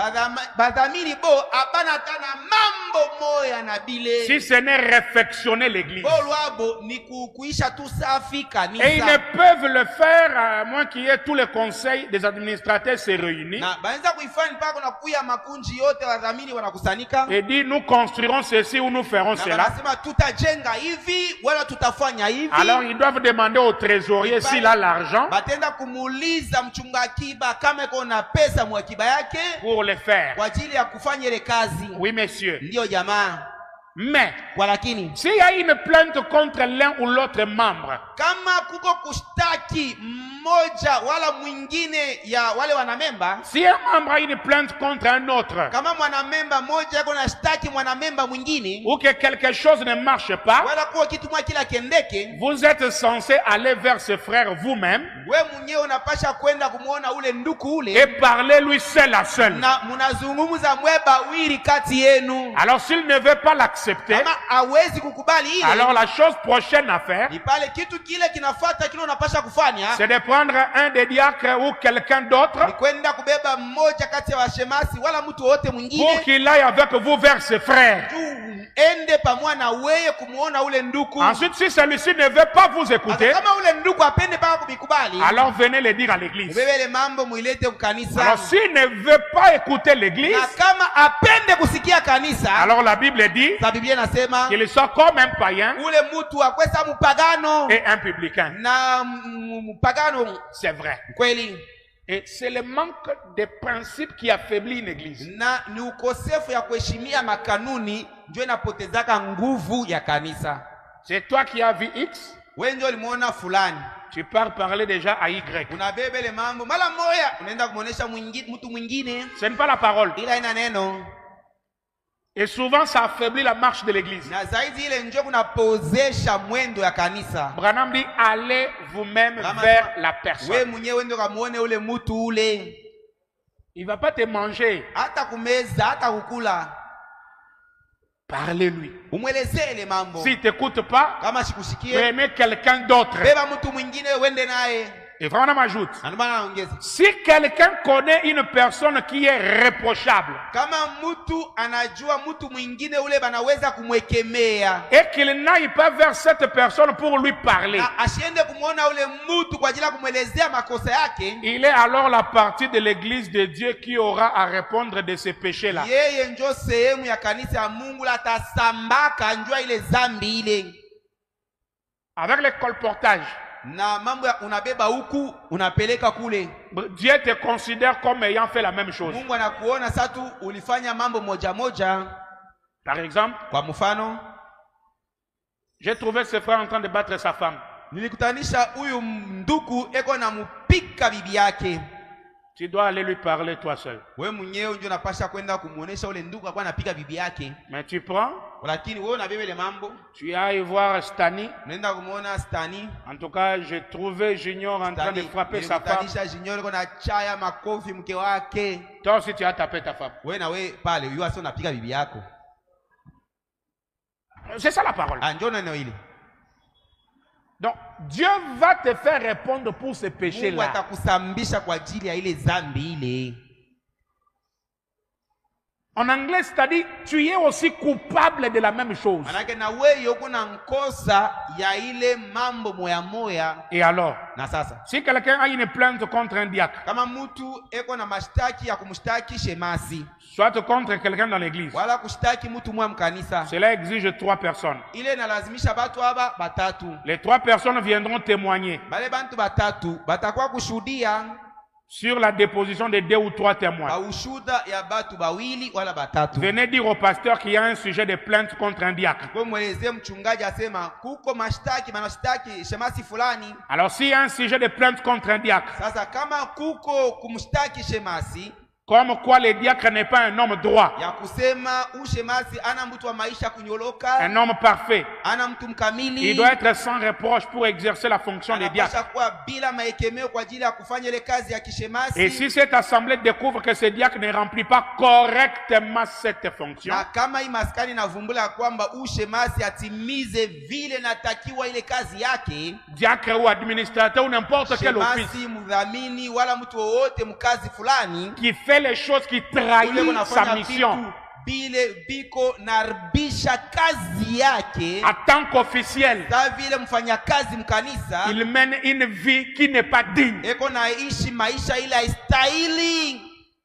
Badamini bo abana tana mambo moya na bile. Si ce n'est réfectionner l'église. Bolwabo ni kuisha tu safi kanisa. Et ils ne peuvent le faire à moins qu'il y ait tous les conseils des administrateurs se réunissent. Na banza kuifanya mpaka na kuya makunji yote wadhamini wanakusanyika. Et dit nous construirons ceci ou nous ferons cela. Alors ils doivent demander au trésorier s'il a l'argent pour le faire. Oui, messieurs. Mais s'il y a une plainte contre l'un ou l'autre membre, si un membre a une plainte contre un autre, ou que quelque chose ne marche pas, vous êtes censé aller vers ce frère vous-même et parler lui seul à seul. Alors s'il ne veut pas l'accepter, alors la chose prochaine à faire, c'est de prendre un des diacres ou quelqu'un d'autre pour qu'il aille avec vous vers ses frères. Ensuite, si celui-ci ne veut pas vous écouter, alors venez le dire à l'église. Alors s'il ne veut pas écouter l'église, alors la Bible dit qu'il soit comme un païen et un publicain. C'est vrai. Et c'est le manque de principes qui affaiblit une église. C'est toi qui as vu X, tu pars parler déjà à Y. Ce n'est pas la parole. Et souvent, ça affaiblit la marche de l'église. Branham dit, allez vous-même vers la personne. Il ne va pas te manger. Parlez-lui. S'il ne t'écoute pas, prenez quelqu'un d'autre. Et vraiment m'ajoute, si quelqu'un connaît une personne qui est reprochable et qu'il n'aille pas vers cette personne pour lui parler, il est alors la partie de l'église de Dieu qui aura à répondre de ces péchés-là. Avec le colportage, Dieu te considère comme ayant fait la même chose. Par exemple, j'ai trouvé ce frère en train de battre sa femme. Tu dois aller lui parler toi seul. Mais tu prends, tu ailles voir Stani. En tout cas, j'ai trouvé Junior en train de frapper sa femme. Toi aussi, tu as tapé ta femme. C'est ça la parole. Donc, Dieu va te faire répondre pour ces péchés-là. En anglais, c'est-à-dire, tu es aussi coupable de la même chose. Et alors, si quelqu'un a une plainte contre un diacre, soit contre quelqu'un dans l'église, cela exige 3 personnes. Les 3 personnes viendront témoigner sur la déposition de 2 ou 3 témoins. Venez dire au pasteur qu'il y a un sujet de plainte contre un diacre. Alors s'il y a un sujet de plainte contre un diacre, Comme quoi le diacre n'est pas un homme droit, ya kusema ushemasi ana mtu wa maisha kunyoloka, un homme parfait. ana mtu mkamili. Il doit être sans reproche pour exercer la fonction de diacre. Kuwa bila maekemeo kwa ajili ya kufanya ile kazi ya kishemasi. Et si cette assemblée découvre que ce diacre ne remplit pas correctement cette fonction, na kama hii maskani navumbula kwamba ushemasi atimize vile natakiwa ile kazi yake, diacre ou administrateur ou n'importe quel office, shemasi, mdhamini wala mtu wowote mkazi fulani qui fait les choses qui trahissent sa mission bile biko narbisha kazi yake en tant qu'officiel, sa vile mfanyakazi mkanisa, il mène une vie qui n'est pas digne, eko naishi maisha ile haistahili,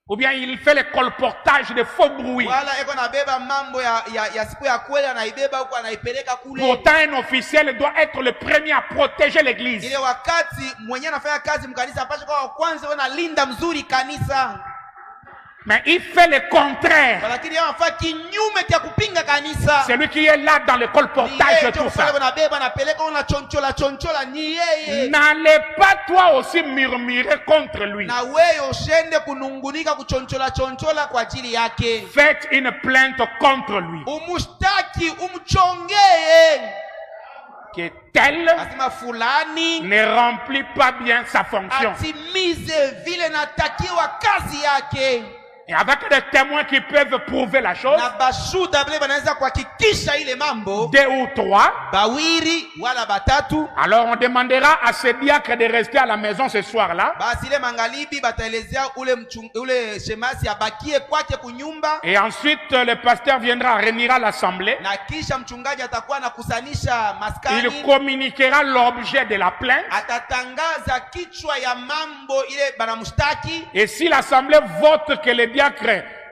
ou bien il fait le colportage de faux bruits. wala eko nabeba mambo ya siku ya kweli anaibeba huko anaipeleka kule. Pourtant un officiel doit être le premier à protéger l'église. Ile wakati mwenyewe anafanya kazi mkanisa apashe kwa kwanza wana linda mzuri kanisa, mais il fait le contraire. lakini yeye anafanya kinyume cha kupinga kanisa. Celui qui est là dans le colportage de tout ça. Anabeba anapeleka una chonchola ni yeye. N'allez pas toi aussi murmurer contre lui. Na wewe ushende kunungunika kuchonchola kwa ajili yake. Faites une plainte contre lui. Umushtaki, umchongee Que tel asema fulani ne remplit pas bien sa fonction. atimize vile natakiwa kazi yake. Et avec des témoins qui peuvent prouver la chose, Na bashuda bile banaweza kuhakikisha ile mambo, 2 ou 3, bawiri wala batatu, alors on demandera à ce diacre de rester à la maison ce soir-là. basi ile magharibi bataelezea ule shemasi abakie kwake kunyumba. Et ensuite le pasteur viendra réunir l'assemblée. Na kisha mchungaji atakuwa anakusanisha maskani. Il communiquera l'objet de la plainte. Atatangaza kichwa ya mambo ile banamshtaki. Et si l'assemblée vote que le diacre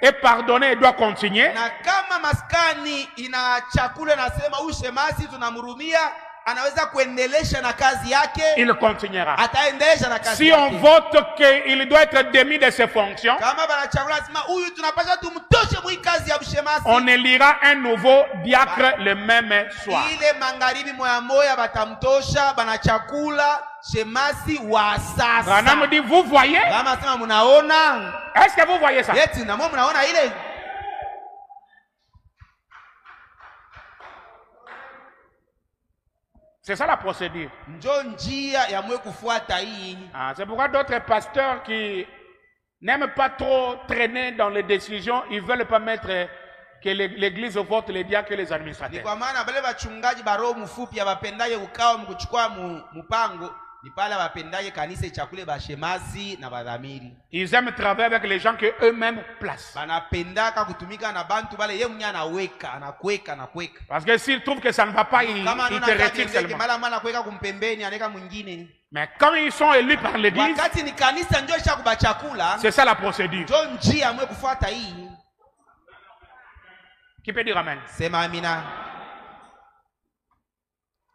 est pardonné et doit continuer, Na kama maskani ina chakula nasema ushemasi tunamhurumia, anaweza kuendelesha na kazi yake, il continuera. ataendelesha na kazi Si yake. on vote qu'il doit être démis de ses fonctions, Kama banachagula nasema huyu tunapaswa tumtoshe mwi kazi ya ushemasi, on élira un nouveau diacre le même soir. ile magharibi moya batamtosha, banachakula shemasi wa sasa. Branham dit, vous voyez? Kama sema mnaona, Est-ce que vous voyez ça? eti na mwa mnaona ile. C'est ça la procédure. Njo njia ya mwe kufuata hii. C'est pourquoi d'autres pasteurs qui n'aiment pas trop traîner dans les décisions, ils ne veulent pas mettre que l'église vote les diacres et les Ni administrateurs. kwa maana bale bachungaji baro mfupi abapendaye ukao mkuchukua mpango, ni pale abapendaye kanisa ichakule bashemasi na badhamiri. Ils aiment travailler avec les gens que eux-mêmes placent. Banapendaka kutumika na bantu bale ye mwenye anaweka, anakweka. Parce que s'ils trouvent que ça ne va pas, ils te retirent seulement. Mala anakweka kumpembeni, anaweka mwingine. Mais comme ils sont élus par l'église, Wakati ni kanisa ndio isha kubachakula, c'est ça la procédure. njo njia mwe kufuata hii. Qui peut dire amen? Sema amina.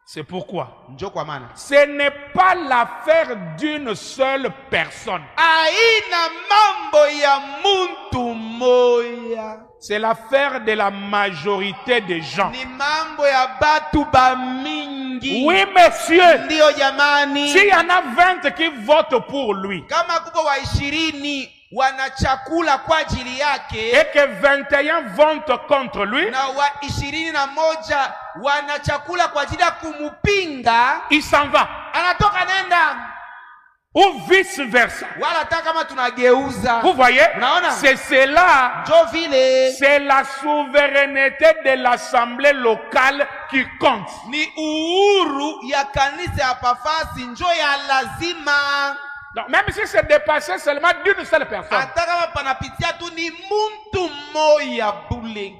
C'est pourquoi Njo kwa maana ce n'est pas l'affaire d'une seule personne. aina mambo ya muntu moya, C'est l'affaire de la majorité des gens. ni mambo ya batu ba mingi. Oui, monsieur. Ndio jamani. S'il y en a 20 qui votent pour lui Kama kuko wa 20 wanachakula kwa ajili yake, et que 21 votent contre lui, na wa 21 wanachakula kwa ajili ya kumupinga, il s'en va. anatoka nenda. Ou vice-versa. Wala hata kama tunageuza, Vous voyez? Unaona? C'est cela. njo vile C'est la souveraineté de l'assemblée locale qui compte. ni uhuru ya kanisa ya pafasi, njo ya lazima. Donc, même si c'est dépassé seulement d'une seule personne, Hata kama panapitia tu ni muntu moya bule,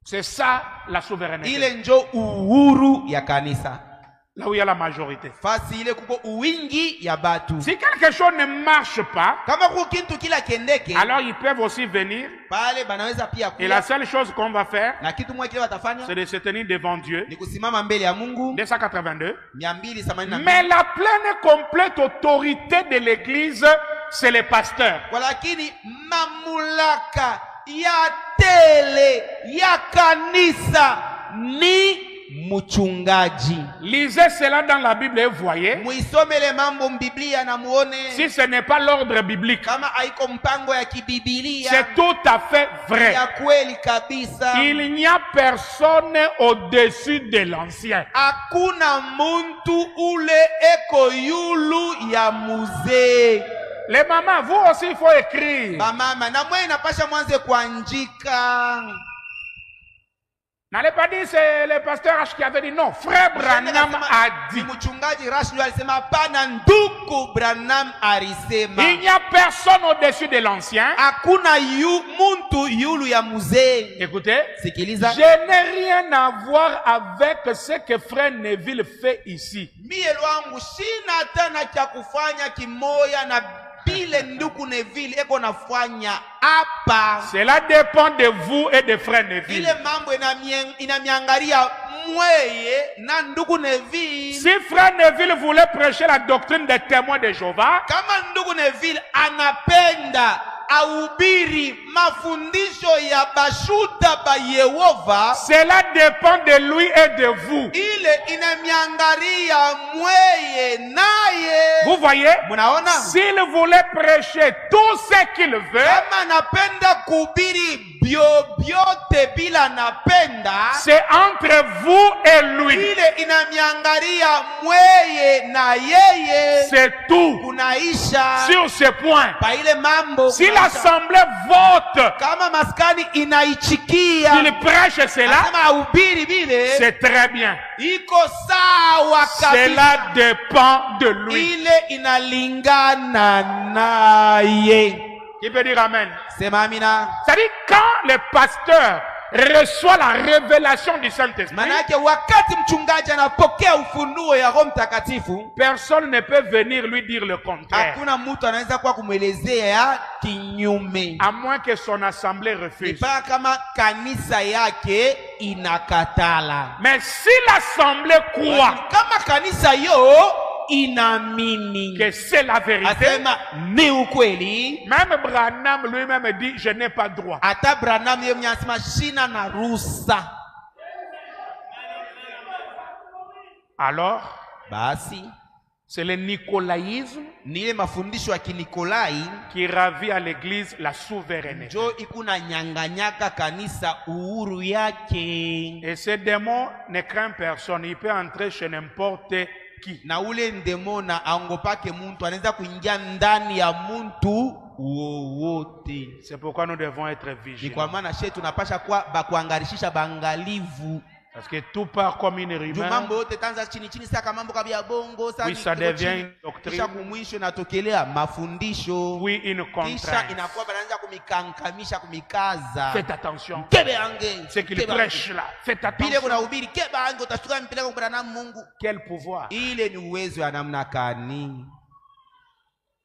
c'est ça la souveraineté. ile njo uhuru ya kanisa. Là où il y a la majorité. Fasi ile kuko uwingi ya batu. Si quelque chose ne marche pas, Kama kuko kintu kila kendeke, alors ils peuvent aussi venir. pale banaweza pia Et la kuya. seule chose qu'on va faire, Na kitu mwe kile watafanya c'est de se tenir devant Dieu. ni kusimama mbele ya Mungu. 282. 282. Mais la pleine et complète autorité de l'église, c'est les pasteurs. Walakini mamulaka ya tele ya kanisa ni mchungaji. Lisez cela dans la Bible et voyez. Muisomele mambo mbiblia na muone. Si ce n'est pas l'ordre biblique, Kama haiko mpango ya kibibilia. c'est tout à fait vrai. Ya kweli kabisa. Il n'y a personne au-dessus de l'ancien. Hakuna muntu ule eko yulu ya muzee. Les mamans, vous aussi il faut écrire. Mama, na mwe inapasha mwanze kuandika. N'allez pas dire c'est le pasteur H qui avait dit non. Frère Branham a dit. Mchungaji Rash ndio alisema pana nduku Branham alisema. Il n'y a personne au-dessus de l'ancien. Hakuna muntu yulu ya muzee. Écoutez. Sikiliza. Je n'ai rien à voir avec ce que frère Neville fait ici. Mie lwangu sina tena cha kufanya kimoya na bile nduku Neville eko nafanya hapa. Cela dépend de vous et de frère Neville. Ile mambo inamiangalia mweye na nduku Neville. Si frère Neville voulait prêcher la doctrine des témoins de Jéhovah, kama nduku Neville anapenda ahubiri mafundisho ya bashuda ba Yehova, cela dépend de lui et de vous. Ile inamiangalia mweye naye. Vous voyez? Munaona? S'il voulait prêcher tout ce qu'il veut, kama napenda kuhubiri byote bila napenda, c'est entre vous et lui. Ile inamiangalia mweye na yeye. C'est tout. Kunaisha. Sur ce point. Pa ile mambo. Si l'assemblée vote, kama maskani inaichikia, il prêche cela, c'est très bien. Iko sawa kabisa. Cela dépend de lui. Ile inalingana naye. Qui peut dire amen? Sema amina. C'est-à-dire quand le pasteur reçoit la révélation du Saint-Esprit, manake wakati mchungaji anapokea ufunuo ya Roho Mtakatifu, personne ne peut venir lui dire le contraire. Hakuna mtu anaweza kuwa kumuelezea kinyume. À moins que son assemblée refuse. Ipaka kama kanisa yake inakatala. Mais si l'assemblée croit, kama kanisa yo inamini que c'est la vérité, asema ni ukweli, même Branham lui-même dit je n'ai pas droit. Ata Branham yeye mwenyewe anasema shina na ruhusa. Alors, basi c'est le nicolaïsme ni ile mafundisho ya Kinikolai qui ravit à l'église la souveraineté. Jo ikuna nyanganyaka kanisa uhuru yake. Et ce démon ne craint personne, il peut entrer chez n'importe qui. Na ule ndemona aongopake muntu anaweza kuingia ndani ya muntu wowote. C'est pourquoi nous devons être vigilants. Ni kwa maana shetu tunapasha kwa bakuangarishisha bangalivu. Parce que tout part comme une rumeur. Mambo yote tanza chini chini saka mambo kabia bongo sasa. Oui, ça devient une doctrine. Kisha kumwisho natokelea mafundisho. Oui, une contrainte. Kisha inakuwa banaanza kumikankamisha kumikaza. Faites attention. Kebe ange. Ce qu'il prêche là. Faites attention. Bile kuna ubiri kebe ange utashtuka mpeleka kwa Branham Mungu. Quel pouvoir? Ile ni uwezo wa namna gani?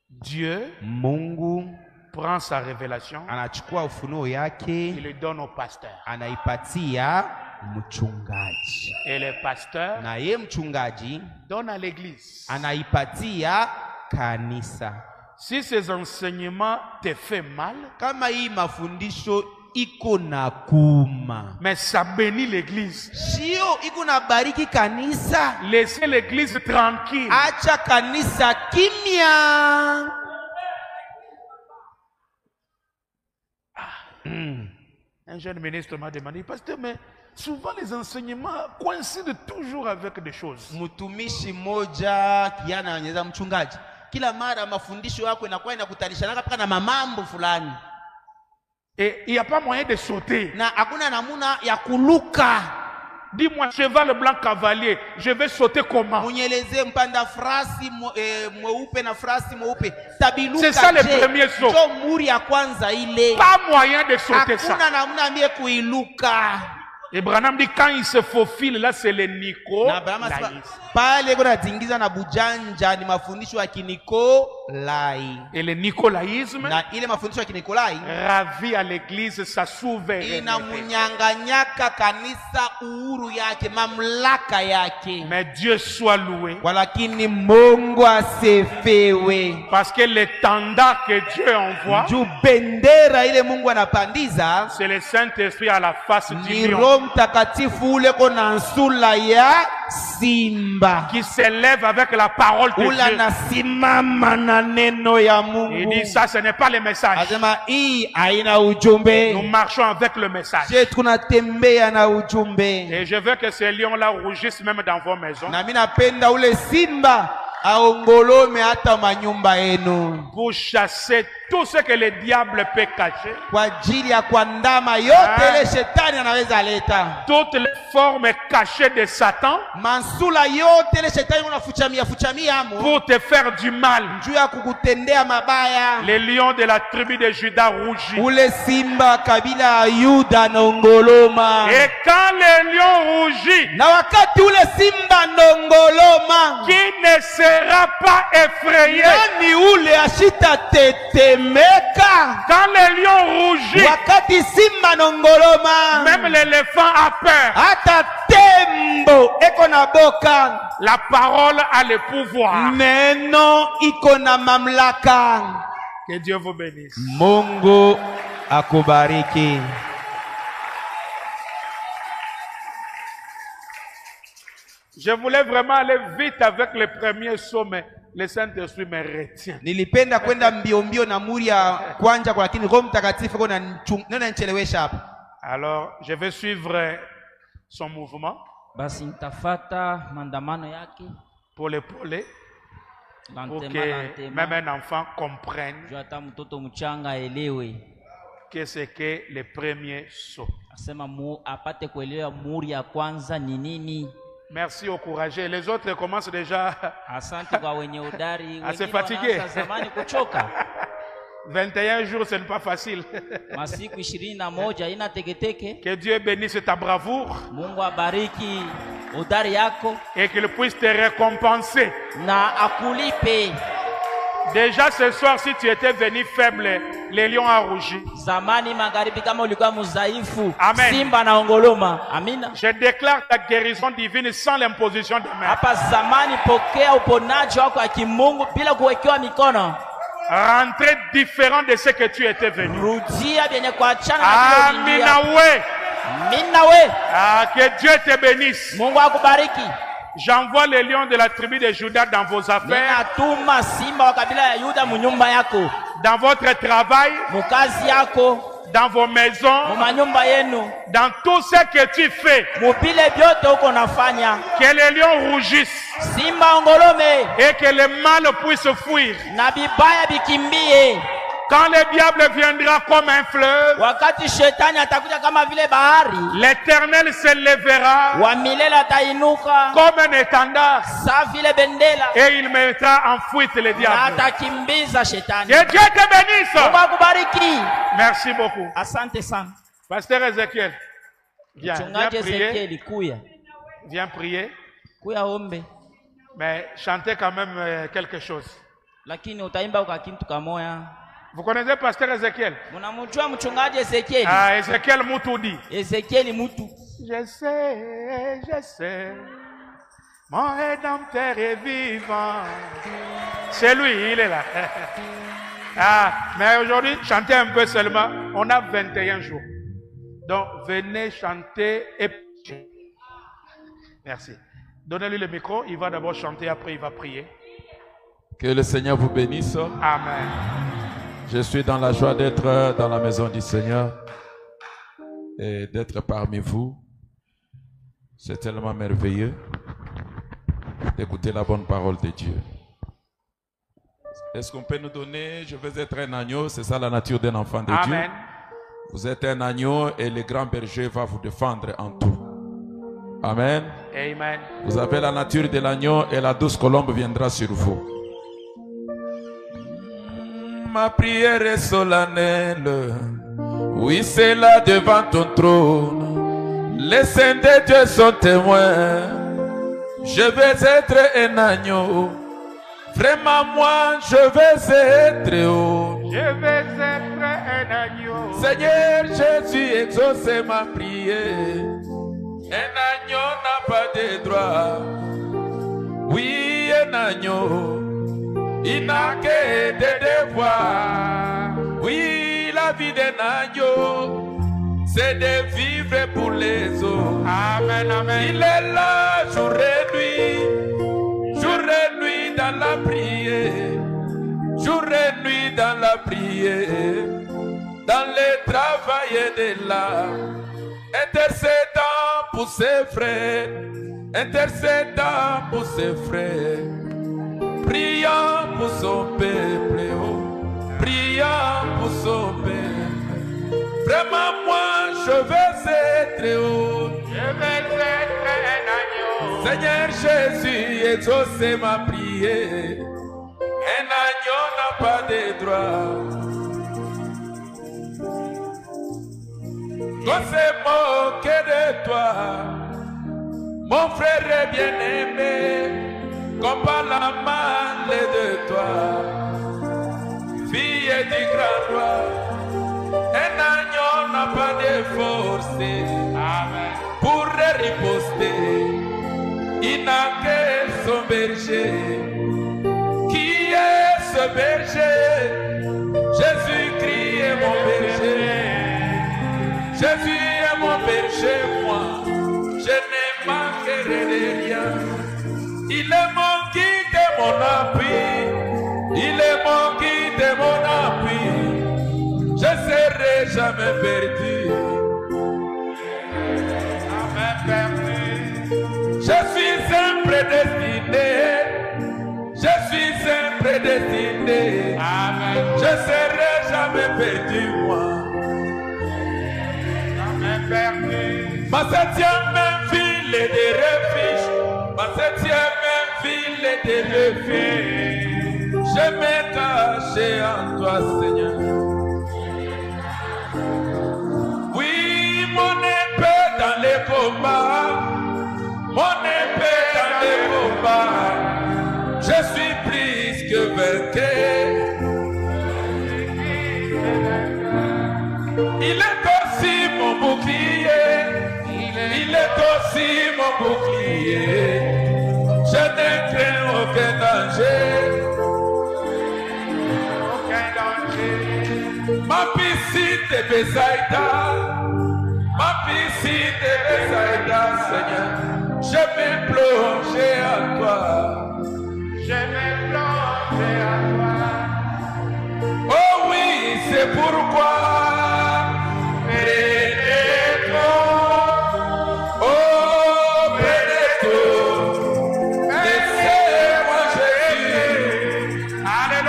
Dieu, Mungu prend sa révélation. Anachukua ufunuo yake. Il le donne au pasteur. Anaipatia mchungaji. Et le pasteur, na ye mchungaji, donne à l'église. Anaipatia kanisa. Si ces enseignements te fait mal, kama hii mafundisho iko na kuma, mais ça bénit l'église, sio iko na bariki kanisa, laissez l'église tranquille. Acha kanisa kimya. Un jeune ministre m'a demandé, pasteur, mais souvent les enseignements coïncident toujours avec des choses. Mtumishi moja kiana anaweza mchungaji, kila mara mafundisho yako inakuwa inakutanisha paka na mamambo fulani. Et il n'y a pas moyen de sauter. Na hakuna namuna ya kuluka. Dis-moi, cheval blanc cavalier, je vais sauter comment? Munyeleze mpanda frasi mweupe na frasi mweupe. Tabiluka. C'est ça le premier saut. Jo muri ya kwanza ile. Pas moyen de sauter ça. Hakuna namuna mie kuiluka. Et Branham dit quand il se faufile là, c'est le Nico. pale kuna tingiza na bujanja ni mafundisho ya Kinikolai. Et le nicolaïsme Na ile mafundisho ya Kinikolai ravit à l'église sa souveraineté. Inamunyanganyaka kanisa uhuru yake, mamlaka yake. Mais Dieu soit loué. Walakini Mungu asifiwe. Parce que l'étendard que Dieu envoie, Juu bendera ile Mungu anapandiza c'est le Saint-Esprit à la face du ni lion, Roho Mtakatifu ule kona nsula ya simba. qui s'élève avec la parole de Ula Dieu. nasimama na neno ya Mungu. Il dit ça, ce n'est pas le message. Asema hii haina ujumbe. Nous marchons avec le message. Je tunatembea na ujumbe. Et je veux que ces lions-là rougissent même dans vos maisons. Na mimi napenda ule simba aongolome hata manyumba yenu. Pour chasser tout ce que le diable peut cacher. Kwa ajili ya kuandama yote ile shetani anaweza leta. Toutes les formes cachées de Satan. Mansula yote ile shetani fuchamia amo. Pour te faire du mal. Juu ya kukutendea mabaya. Les lions de la tribu de Juda rougit. Ule simba kabila ya Yuda nongoloma. Et quand le lion rougit, Na wakati ule simba nongoloma, qui ne sera pas effrayé? nani ule ashita tetemeka? Quand le lion rougit, Wakati simba nongoloma, même l'éléphant a peur. hata tembo eko na boka. La parole a le pouvoir. Neno iko na mamlaka. Que Dieu vous bénisse. Mungu akubariki. Je voulais vraiment aller vite avec le premier sommet. Le Saint-Esprit me retient. Nilipenda kwenda mbio na muri ya kwanja kwa, lakini Roho Mtakatifu kona nichelewesha hapa. Alors, je vais suivre son mouvement Basi nitafata maandamano yake pour l'épauler, pour lantema que même un enfant comprenne juu hata mtoto mchanga aelewe, qu'est-ce que le premier saut. asema apate kuelewa muri ya kwanza ni nini. Merci au courageux. Les autres commencent déjà Asante kwa wenye udari, à se wengine fatiguer. wanaanza zamani kuchoka. 21 jours, ce n'est pas facile. Masiku 21 ina teketeke. Que Dieu bénisse ta bravoure Mungu abariki udari yako et qu'il puisse te récompenser. na akulipe. Déjà ce soir, si tu étais venu faible, les lions ont rougi. Zamani magharibi kama ulikuwa mzaifu, Amen. simba na ongoloma. Amina. Je déclare ta guérison divine sans l'imposition de main. Hapa zamani pokea uponaji wako wa kimungu bila kuwekewa mikono. Rentrez différent de ce que tu étais venu. Rudia vyenye kuachana na vile Amina uliingia. we. Amina we. Ah, que Dieu te bénisse. Mungu akubariki. J'envoie les lions de la tribu de Juda dans vos affaires, Ninatuma simba wa kabila ya Yuda munyumba yako, dans votre travail, mukazi yako, dans vos maisons, mumanyumba yenu, dans tout ce que tu fais. mupile vyote uko nafanya. Que les lions rougissent Simba ongolome et que le mal puisse fuir. na bibaya bikimbie. Quand le diable viendra comme un fleuve, Wakati shetani atakuja kama vile bahari, l'Éternel se lèvera wa milele atainuka comme un étendard sa vile bendera et il mettra en fuite le na diable. atakimbiza shetani. Que Dieu te bénisse. Mungu akubariki. Merci beaucoup. Asante sana. Pasteur Ézéchiel, viens Mchungaji prier. Ezekieli, kuya Viens prier, ombe, mais chantez quand même quelque chose. lakini utaimba kwa kintu kamoya. Vous connaissez Pasteur Ézéchiel? Mnamjua mchungaji Ezekieli? Ah, Ézéchiel Moutoudi. Ezekieli mutu. Je sais, mon Rédempteur est vivant. C'est lui, il est là. Ah, mais aujourd'hui, chantez un peu seulement. On a 21 jours. Donc, venez chanter et prier. Merci. Donnez-lui le micro, il va d'abord chanter, après il va prier. Que le Seigneur vous bénisse. Amen. Je suis dans la joie d'être dans la maison du Seigneur et d'être parmi vous. C'est tellement merveilleux d'écouter la bonne parole de Dieu. Est-ce qu'on peut nous donner, je veux être un agneau, c'est ça la nature d'un enfant de Dieu. Amen. Vous êtes un agneau et le grand berger va vous défendre en tout. Amen. Amen. Vous avez la nature de l'agneau et la douce colombe viendra sur vous. Ma prière est solennelle, oui c'est là devant ton trône, les saints de Dieu sont témoins, Je vais être un agneau. Vraiment moi, je vais être haut. Je vais être un agneau. Seigneur Jésus, exauce ma prière. Un agneau n'a pas de droit. Oui, un agneau, il n'a que des devoirs. Oui, la vie d'un agneau, c'est de vivre pour les autres. Amen, amen. Il est là jour et nuit dans la prière. Jour et nuit dans la prière. Dans le travail de l'âme. Intercédant pour ses frères. Intercédant pour ses frères. Priant pour son peuple. Oh. Priant pour son peuple. Vraiment moi je vais être haut. Je vais être un agneau. Seigneur Jésus, exauce ma prière. Un agneau n'a pas de droit. Qu'on se moque de toi, mon frère bien-aimé, qu'on parle mal de toi, fille du grand roi. Un agneau n'a pas de force. Amen. Pour riposter. Il n'a que son berger. Qui est ce berger? Jésus-Christ est mon berger. Jésus est mon berger, moi. Je ne manquerai de rien. Il est mon guide et mon appui. Il est mon guide et mon appui. Je serai jamais perdu. Je suis un prédestiné. Je suis un prédestiné. Amen. Je serai jamais perdu, moi. Jamais perdu. Ma septième ville de refuge. Ma septième ville de refuge. Je m'ai caché en toi, Seigneur. Oui, mon épée dans les combats. Mon épée dans les combats, je suis plus que vainqueur. Il est aussi mon bouclier, il est aussi mon bouclier. Je ne crains aucun danger, aucun danger. Ma piscine de Bethsaïda, ma piscine de Bethsaïda, Seigneur. Je vais plonger à toi. Je vais plonger à toi. Oh oui, c'est pourquoi. Benedetto. Oh Benedetto. Laissez-moi Jésus.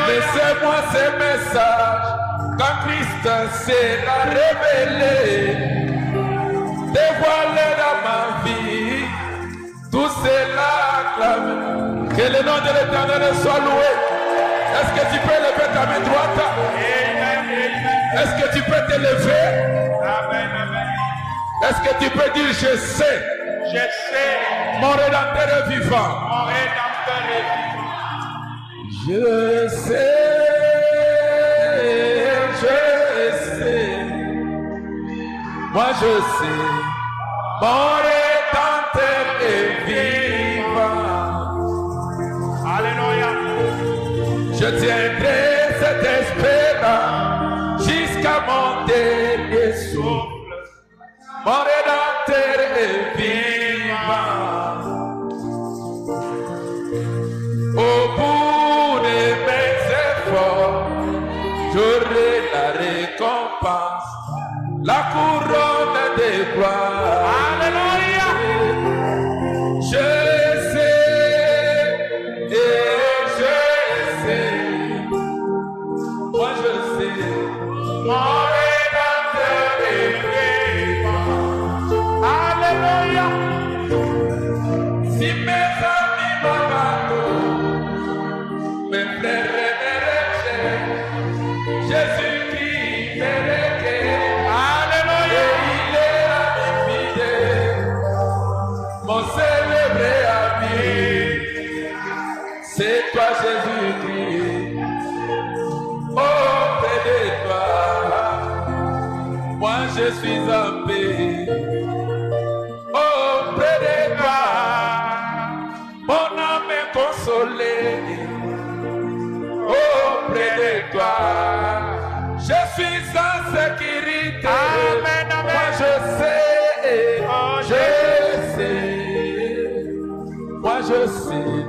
Laissez-moi ces messages. Quand Christ s'est révélé. Dévoilé dans ma vie. Tout cela acclame. Que le nom de l'Éternel soit loué. Est-ce que tu peux lever ta main droite? Est-ce que tu peux te lever? Est-ce que tu peux dire je sais? Je sais. Mon Rédempteur est vivant. Mon Rédempteur est vivant. Je sais. Je sais. Moi je sais. Mon Rédempteur est vivant. Alléluia. Je tiendrai cette espérance jusqu'à mon dernier souffle. Mon Rédempteur est vivant. Au bout de mes efforts, j'aurai la récompense, la couronne de gloire. Alléluia. Je sais et je sais. Moi je sais. Mon Rédempteur est vivant. c'est toi Jésus-Christ. Auprès de toi, moi je suis en paix. Auprès de toi, mon âme est consolée. Auprès de toi, je suis en sécurité. Amen, amen. Moi je sais, je sais. Moi je sais,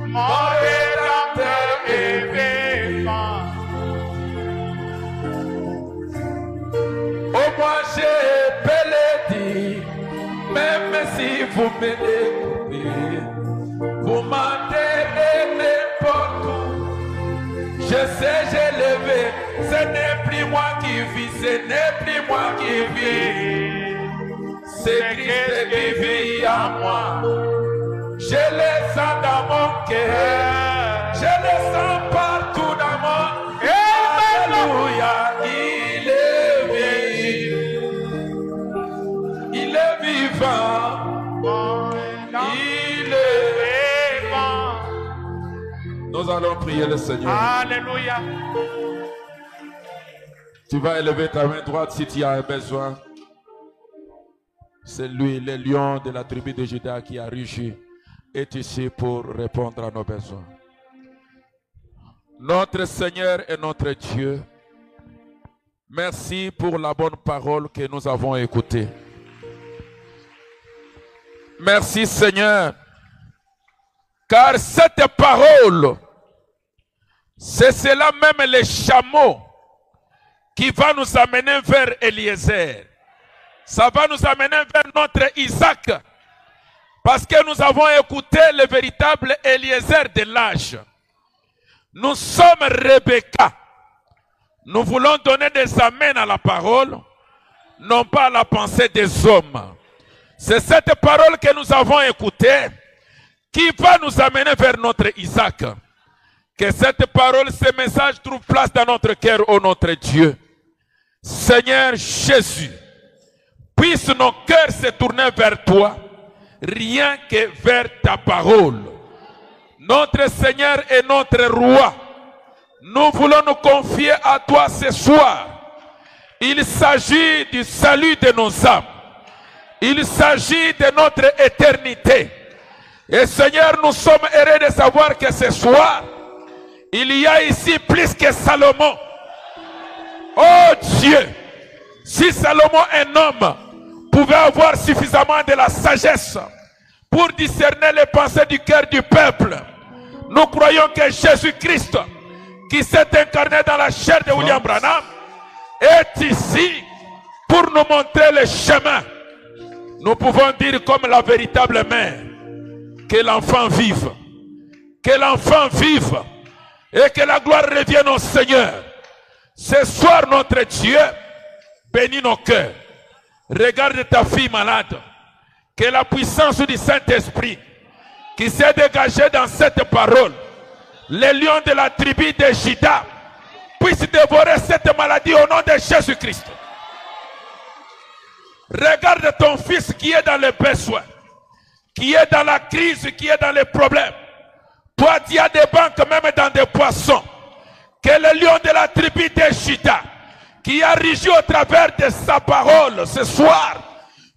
Mon Rédempteur est vivant. oh moi j'ai bel dit, même si vous me découpez, vous m'enterrez n'importe où. Je sais, j'ai levé, ce n'est plus moi qui vis, ce n'est plus moi qui vis. C'est Christ qui vit en moi. Je le sens dans mon cœur, je le sens partout dans mon cœur. Alléluia, il est vivant, il est vivant. Nous allons prier le Seigneur. Alléluia. Tu vas élever ta main droite si tu as un besoin. C'est lui, le lion de la tribu de Juda qui a rugi, est ici pour répondre à nos besoins. Notre Seigneur et notre Dieu, merci pour la bonne parole que nous avons écoutée. Merci Seigneur, car cette parole, c'est cela même le chameau qui va nous amener vers Eliezer. Ça va nous amener vers notre Isaac. Parce que nous avons écouté le véritable Eliezer de l'âge. Nous sommes Rebecca. Nous voulons donner des amens à la parole, non pas à la pensée des hommes. C'est cette parole que nous avons écoutée qui va nous amener vers notre Isaac. Que cette parole, ce message trouve place dans notre cœur, ô notre Dieu. Seigneur Jésus, puisse nos cœurs se tourner vers toi, rien que vers ta parole. Notre Seigneur et notre Roi, nous voulons nous confier à toi ce soir. Il s'agit du salut de nos âmes. Il s'agit de notre éternité. Et Seigneur, nous sommes heureux de savoir que ce soir, il y a ici plus que Salomon. Oh Dieu, si Salomon, un homme, pouvait avoir suffisamment de la sagesse pour discerner les pensées du cœur du peuple, nous croyons que Jésus-Christ, qui s'est incarné dans la chair de William Branham, est ici pour nous montrer le chemin. Nous pouvons dire comme la véritable mère, que l'enfant vive, que l'enfant vive, et que la gloire revienne au Seigneur. Ce soir, notre Dieu, bénis nos cœurs. Regarde ta fille malade, que la puissance du Saint-Esprit qui s'est dégagée dans cette parole, les lions de la tribu de Juda, puissent dévorer cette maladie au nom de Jésus-Christ. Regarde ton fils qui est dans le besoin, qui est dans la crise, qui est dans les problèmes. Toi, tu as des banques même dans des poissons. Que le lion de la tribu de Juda, qui a régi au travers de sa parole ce soir,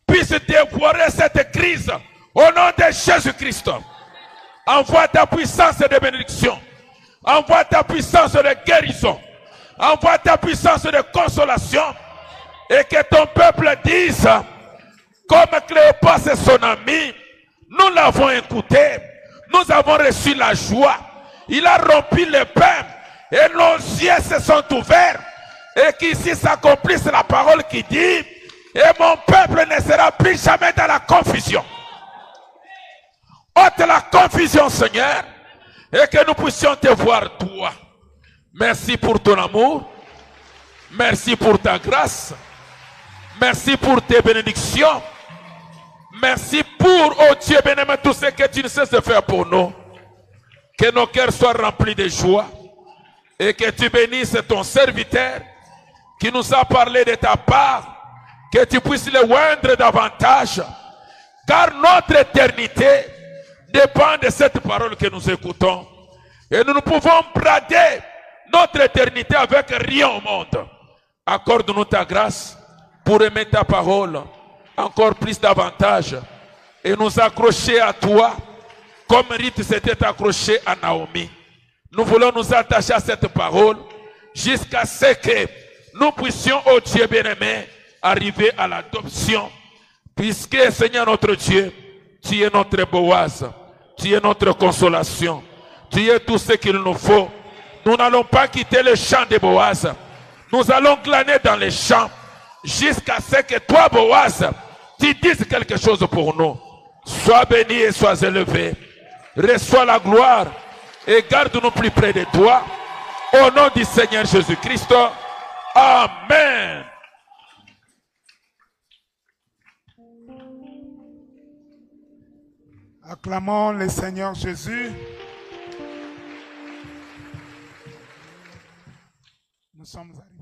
puisse dévorer cette crise au nom de Jésus-Christ. Envoie ta puissance de bénédiction. Envoie ta puissance de guérison. Envoie ta puissance de consolation. Et que ton peuple dise, comme Cléopas et son ami, nous l'avons écouté. Nous avons reçu la joie. Il a rompu le pain. Et nos yeux se sont ouverts. Et qu'ici s'accomplisse la parole qui dit, et mon peuple ne sera plus jamais dans la confusion. Ôte la confusion, Seigneur, et que nous puissions te voir toi. Merci pour ton amour. Merci pour ta grâce. Merci pour tes bénédictions. Merci pour, oh Dieu bénémoine, tout ce que tu ne cesses de faire pour nous. Que nos cœurs soient remplis de joie. Et que tu bénisses ton serviteur qui nous a parlé de ta part. Que tu puisses le oindre davantage. Car notre éternité dépend de cette parole que nous écoutons. Et nous ne pouvons brader notre éternité avec rien au monde. Accorde-nous ta grâce pour aimer ta parole encore plus davantage et nous accrocher à toi comme Ruth s'était accroché à Naomi. Nous voulons nous attacher à cette parole jusqu'à ce que nous puissions, ô Dieu bien-aimé, arriver à l'adoption. Puisque, Seigneur notre Dieu, tu es notre Boaz, tu es notre consolation, tu es tout ce qu'il nous faut. Nous n'allons pas quitter le champ de Boaz. Nous allons glaner dans les champs jusqu'à ce que toi, Boaz, tu dises quelque chose pour nous. Sois béni et sois élevé. Reçois la gloire et garde-nous plus près de toi. Au nom du Seigneur Jésus-Christ. Amen. Acclamons le Seigneur Jésus. Nous sommes arrivés.